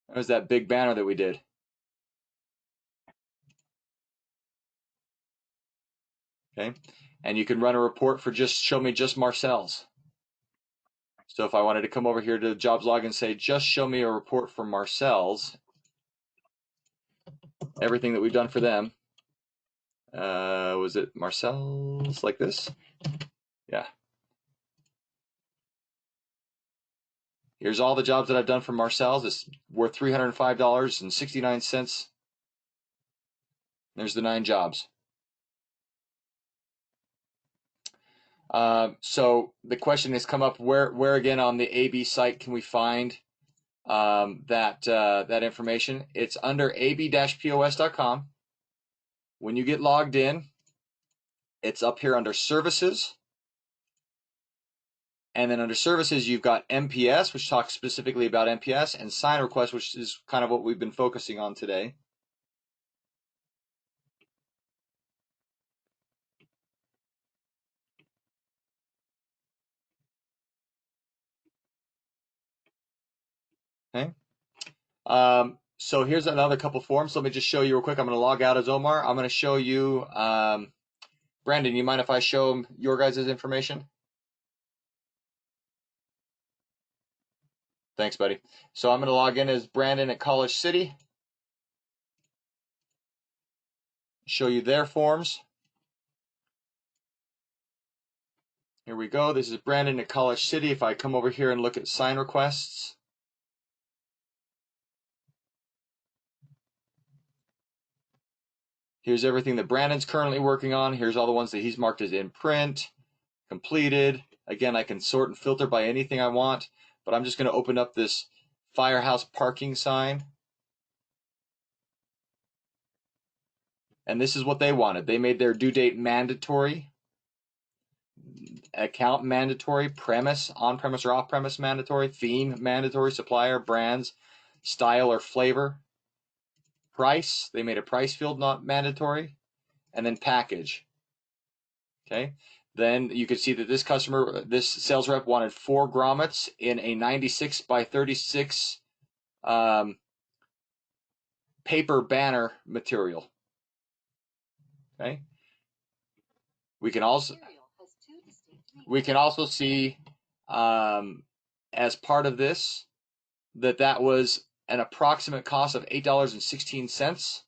That was that big banner that we did. Okay, and you can run a report for show me just Marcel's. So if I wanted to come over here to the jobs log and say, just show me a report for Marcel's, everything that we've done for them. Was it Marcel's like this? Yeah. Here's all the jobs that I've done for Marcel's. It's worth $305.69. There's the 9 jobs. So the question has come up, where again on the AB site can we find that information? It's under ab-pos.com. When you get logged in, it's up here under Services. And then under Services, you've got MPS, which talks specifically about MPS, and SignRequest, which is kind of what we've been focusing on today. Okay. So here's another couple forms. Let me just show you real quick. I'm going to log out as Omar. I'm going to show you, Brandon, you mind if I show your guys' information? Thanks, buddy. So I'm going to log in as Brandon at College City. Show you their forms. Here we go. This is Brandon at College City. If I come over here and look at SignRequests, here's everything that Brandon's currently working on. Here's all the ones that he's marked as in print, completed. Again, I can sort and filter by anything I want, but I'm just going to open up this firehouse parking sign. and this is what they wanted. They made their due date mandatory, account mandatory, premise, on-premise or off-premise mandatory, theme mandatory, supplier, brands, style or flavor, price, they made a price field not mandatory, and then package. Okay, then you could see that this customer, this sales rep wanted 4 grommets in a 96 by 36 paper banner material. Okay, we can also see as part of this that was an approximate cost of $8.16.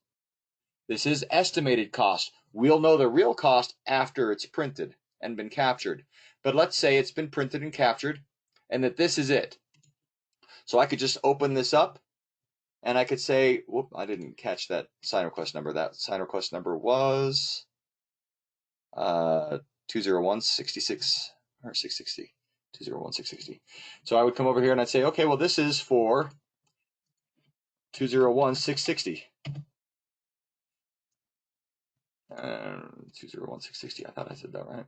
This is estimated cost. We'll know the real cost after it's printed and been captured. But let's say it's been printed and captured and that this is it. So I could just open this up and I could say, whoop, I didn't catch that sign request number. That sign request number was 20166 or 660. 201-660. So I would come over here and I'd say, okay, well, this is for 201-660. 201-660. I thought I said that right.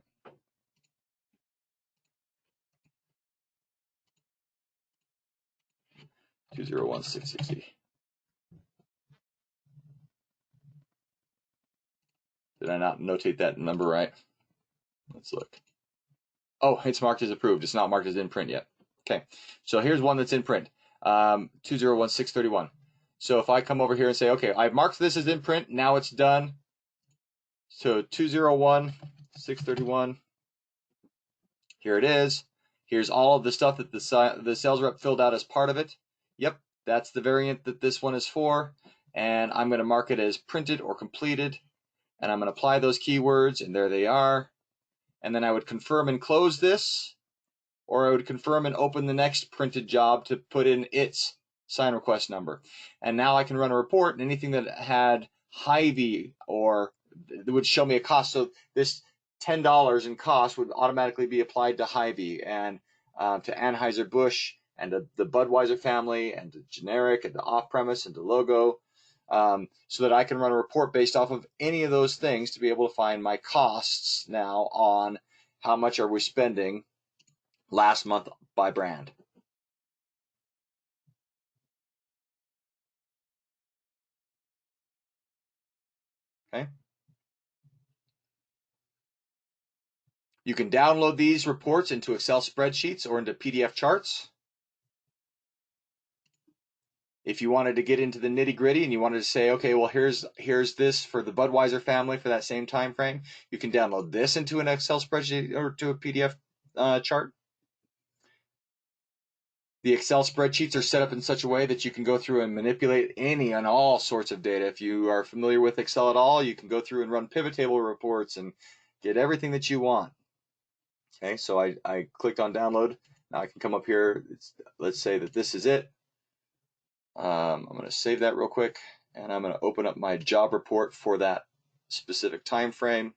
Did I not notate that number right? Let's look. Oh, it's marked as approved. It's not marked as in print yet. Okay, so here's one that's in print. 201-631. So if I come over here and say, okay, I've marked this as in print. Now it's done. So 201-631. Here it is. Here's all of the stuff that the sales rep filled out as part of it. Yep, that's the variant that this one is for. And I'm going to mark it as printed or completed. And I'm going to apply those keywords, and there they are. And then I would confirm and close this, or I would confirm and open the next printed job to put in its sign request number. And now I can run a report, and anything that had Hy-Vee or that would show me a cost. So this $10 in cost would automatically be applied to Hy-Vee and to Anheuser-Busch and to the Budweiser family and to generic and to off-premise and to logo. So that I can run a report based off of any of those things to be able to find my costs now on how much are we spending last month by brand. Okay. You can download these reports into Excel spreadsheets or into PDF charts. If you wanted to get into the nitty-gritty and you wanted to say, okay, well, here's this for the Budweiser family for that same time frame, you can download this into an Excel spreadsheet or to a PDF chart. The Excel spreadsheets are set up in such a way that you can go through and manipulate any and all sorts of data. If you are familiar with Excel at all, you can go through and run pivot table reports and get everything that you want. Okay, so I clicked on download. Now I can come up here. Let's say that this is it. I'm going to save that real quick, and I'm going to open up my job report for that specific time frame.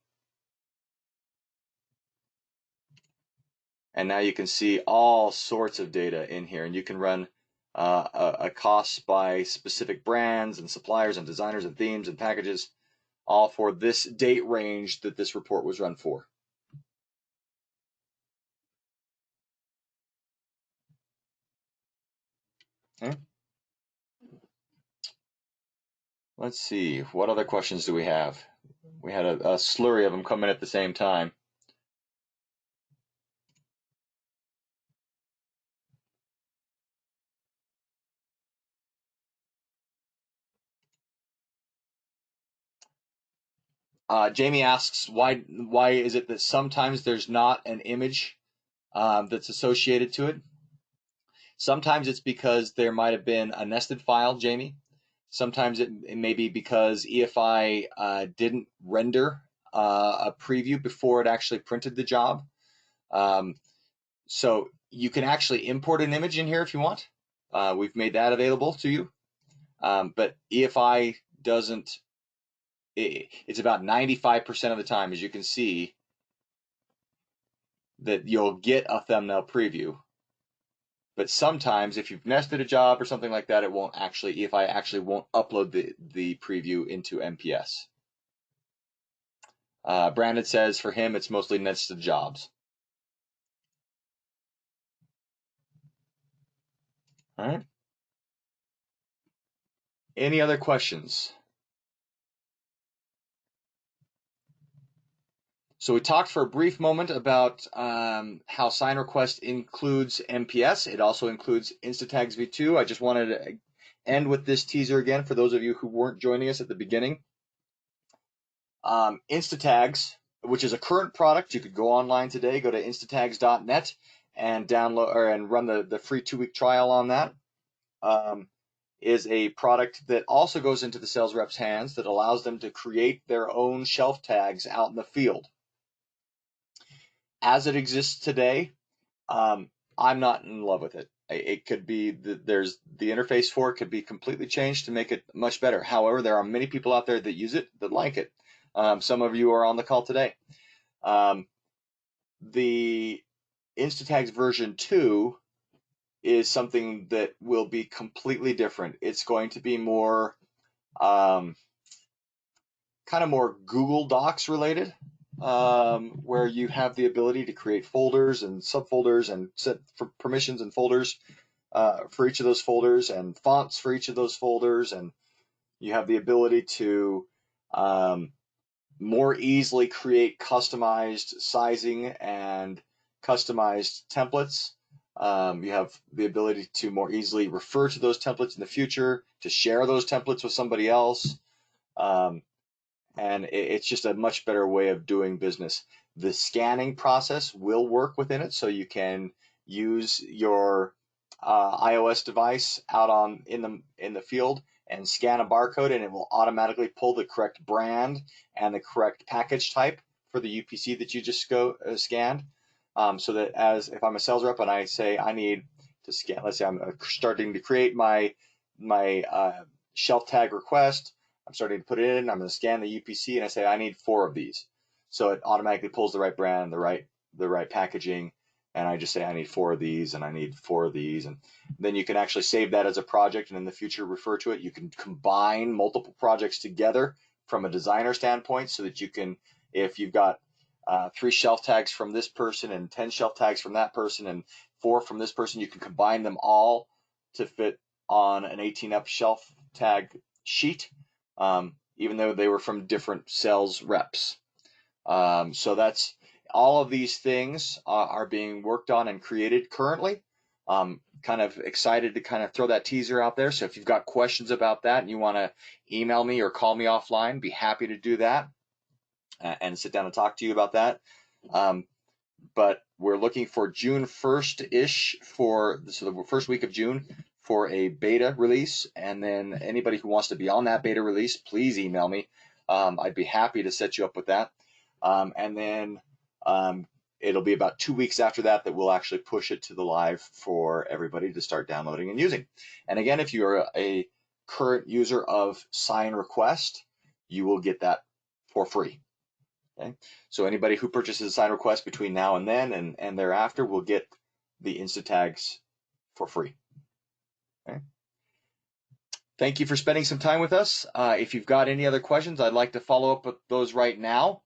And now you can see all sorts of data in here, and you can run a cost by specific brands and suppliers and designers and themes and packages, all for this date range that this report was run for. Okay. Let's see, what other questions do we have? We had a slurry of them come in at the same time. Jamie asks, why is it that sometimes there's not an image that's associated to it? Sometimes it's because there might have been a nested file, Jamie. Sometimes it may be because EFI didn't render a preview before it actually printed the job. So you can actually import an image in here if you want. We've made that available to you. But EFI doesn't. It's about 95% of the time, as you can see, that you'll get a thumbnail preview. But sometimes if you've nested a job or something like that, it won't actually, EFI actually won't upload the preview into MPS. Brandon says for him, it's mostly nested jobs. All right. Any other questions? So we talked for a brief moment about how SignRequest includes MPS. It also includes Instatags v2. I just wanted to end with this teaser again for those of you who weren't joining us at the beginning. Instatags, which is a current product, you could go online today, go to instatags.net and download and run the free 2-week trial on that. Is a product that also goes into the sales reps' hands that allows them to create their own shelf tags out in the field. As it exists today, I'm not in love with it. It could be there's the interface for it could be completely changed to make it much better. However, there are many people out there that use it that like it. Some of you are on the call today. The Instatags version 2 is something that will be completely different. It's going to be more kind of more Google Docs related, where you have the ability to create folders and subfolders and set for permissions and folders for each of those folders and fonts for each of those folders, and you have the ability to more easily create customized sizing and customized templates. You have the ability to more easily refer to those templates in the future, to share those templates with somebody else. And it's just a much better way of doing business. The scanning process will work within it, so you can use your iOS device out in the field and scan a barcode, and it will automatically pull the correct brand and the correct package type for the UPC that you just scanned. So that if I'm a sales rep and I say I need to scan, let's say I'm starting to create my shelf tag request. I'm starting to put it in. I'm going to scan the UPC and I say I need 4 of these. So it automatically pulls the right brand, the right packaging, and I just say I need 4 of these and I need 4 of these, and then you can actually save that as a project and in the future refer to it. You can combine multiple projects together from a designer standpoint, so that you can, if you've got 3 shelf tags from this person and 10 shelf tags from that person and 4 from this person, you can combine them all to fit on an 18-up shelf tag sheet. Even though they were from different sales reps. So that's all of these things are being worked on and created currently. Kind of excited to kind of throw that teaser out there. So if you've got questions about that and you want to email me or call me offline, be happy to do that and sit down and talk to you about that. But we're looking for June 1st-ish so the first week of June for a beta release, and then anybody who wants to be on that beta release, please email me. I'd be happy to set you up with that. And then it'll be about 2 weeks after that we'll actually push it to the live for everybody to start downloading and using. And again, if you're a current user of SignRequest, you will get that for free. Okay, so anybody who purchases a SignRequest between now and then and thereafter will get the Instatags for free. Okay. Thank you for spending some time with us. If you've got any other questions, I'd like to follow up with those right now.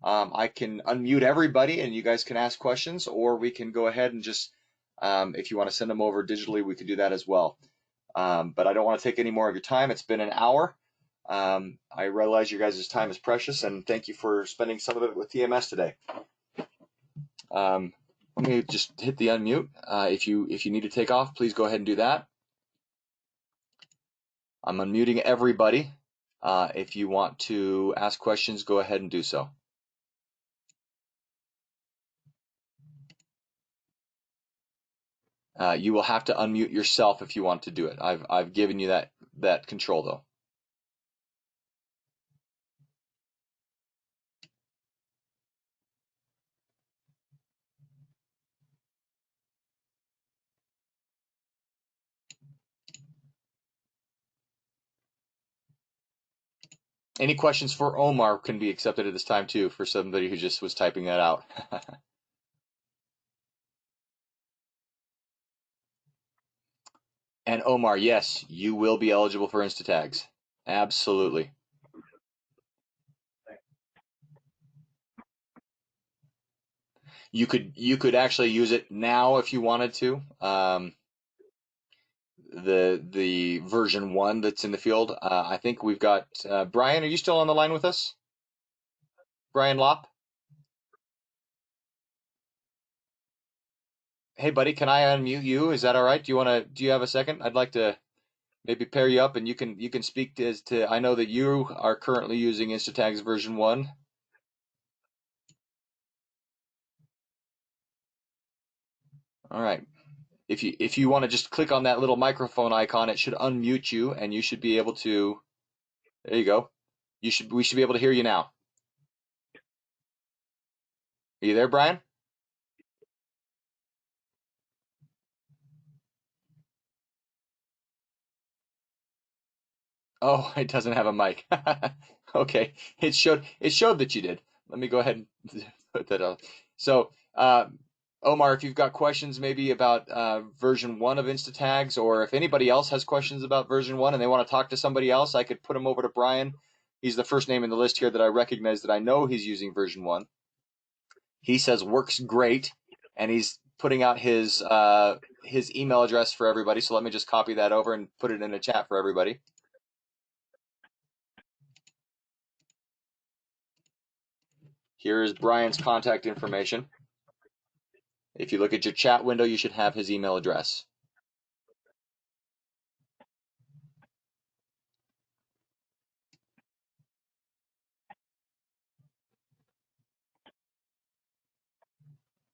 I can unmute everybody and you guys can ask questions, or we can go ahead and just, if you want to send them over digitally, we can do that as well. But I don't want to take any more of your time. It's been an hour. I realize your guys' time is precious, and thank you for spending some of it with TMS today. Let me just hit the unmute. If you need to take off, please go ahead and do that. I'm unmuting everybody. If you want to ask questions, go ahead and do so. You will have to unmute yourself if you want to do it. I've given you that control though. Any questions for Omar can be accepted at this time too, for somebody who just was typing that out. And Omar, yes, you will be eligible for Instatags. Absolutely. You could actually use it now if you wanted to. The version 1 that's in the field. I think we've got Brian. Are you still on the line with us? Brian Lopp? Hey buddy, can I unmute you? Is that all right? Do you have a second? I'd like to maybe pair you up and you can speak as to, I know that you are currently using Instatags version 1. All right. If you want to just click on that little microphone icon, it should unmute you and you should be able to, there you go. We should be able to hear you now. Are you there, Brian? Oh, it doesn't have a mic. Okay, it showed that you did. Let me go ahead and put that up. So, Omar, if you've got questions maybe about version 1 of Instatags, or if anybody else has questions about version 1 and they want to talk to somebody else, I could put them over to Brian. He's the first name in the list here that I recognize that I know he's using version 1. He says works great, and he's putting out his email address for everybody. So let me just copy that over and put it in a chat for everybody. Here is Brian's contact information. If you look at your chat window, you should have his email address.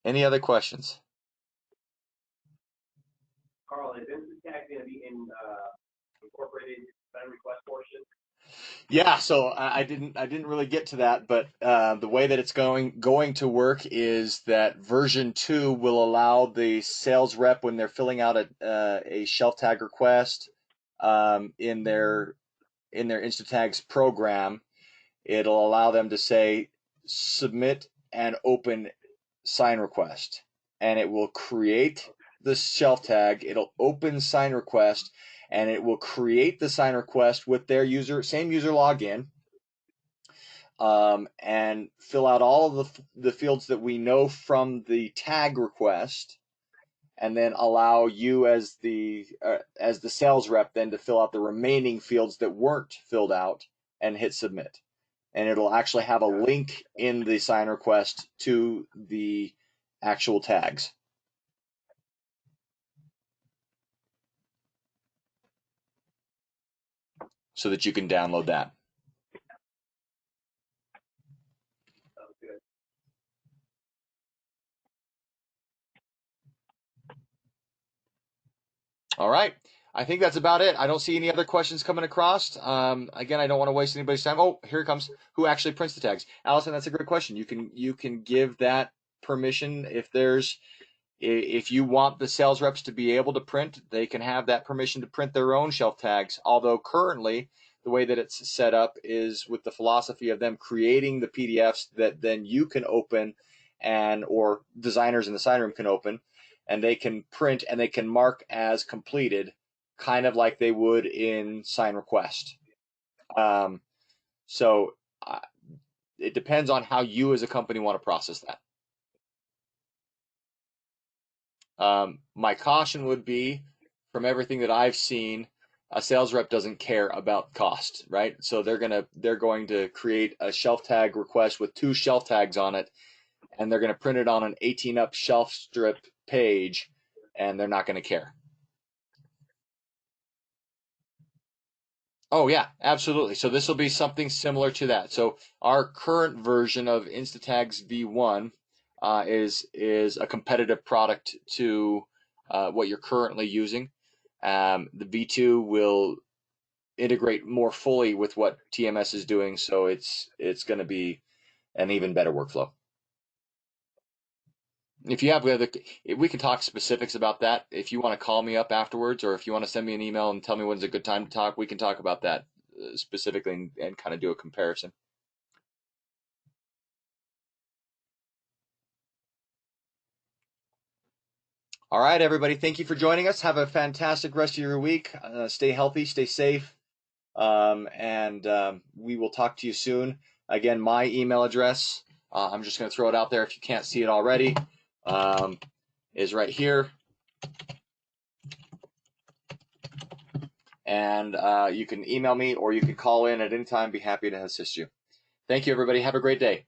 Any other questions? Carl, is Instatags going to be incorporated in the SignRequest portion? Yeah, so I didn't really get to that, but the way that it's going to work is that version 2 will allow the sales rep, when they're filling out a shelf tag request in their Instatags program, it'll allow them to say submit and open SignRequest, and it will create the shelf tag. It'll open SignRequest, and it will create the SignRequest with their same user login, and fill out all of the fields that we know from the tag request, and then allow you as the sales rep then to fill out the remaining fields that weren't filled out and hit submit. And it'll actually have a link in the SignRequest to the actual tags. So that you can download that. Sounds good. All right. I think that's about it. I don't see any other questions coming across. Again, I don't want to waste anybody's time. Oh, here it comes. Who actually prints the tags? Allison, that's a great question. You can give that permission if you want the sales reps to be able to print, they can have that permission to print their own shelf tags. Although currently, the way that it's set up is with the philosophy of them creating the PDFs that then you can open, or designers in the sign room can open, and they can print and they can mark as completed, kind of like they would in SignRequest. So it depends on how you as a company want to process that. My caution would be, from everything that I've seen, a sales rep doesn't care about cost, right? So they're going to create a shelf tag request with 2 shelf tags on it, and they're going to print it on an 18-up shelf strip page, and they're not going to care. Oh yeah, absolutely. So this will be something similar to that. So our current version of Instatags V1 is a competitive product to what you're currently using. The V2 will integrate more fully with what TMS is doing, so it's going to be an even better workflow. If you have we can talk specifics about that. If you want to call me up afterwards, or if you want to send me an email and tell me when's a good time to talk, we can talk about that specifically and kind of do a comparison. All right, everybody. Thank you for joining us. Have a fantastic rest of your week. Stay healthy, stay safe, and we will talk to you soon. Again, my email address, I'm just going to throw it out there if you can't see it already, is right here. And you can email me or you can call in at any time. Be happy to assist you. Thank you, everybody. Have a great day.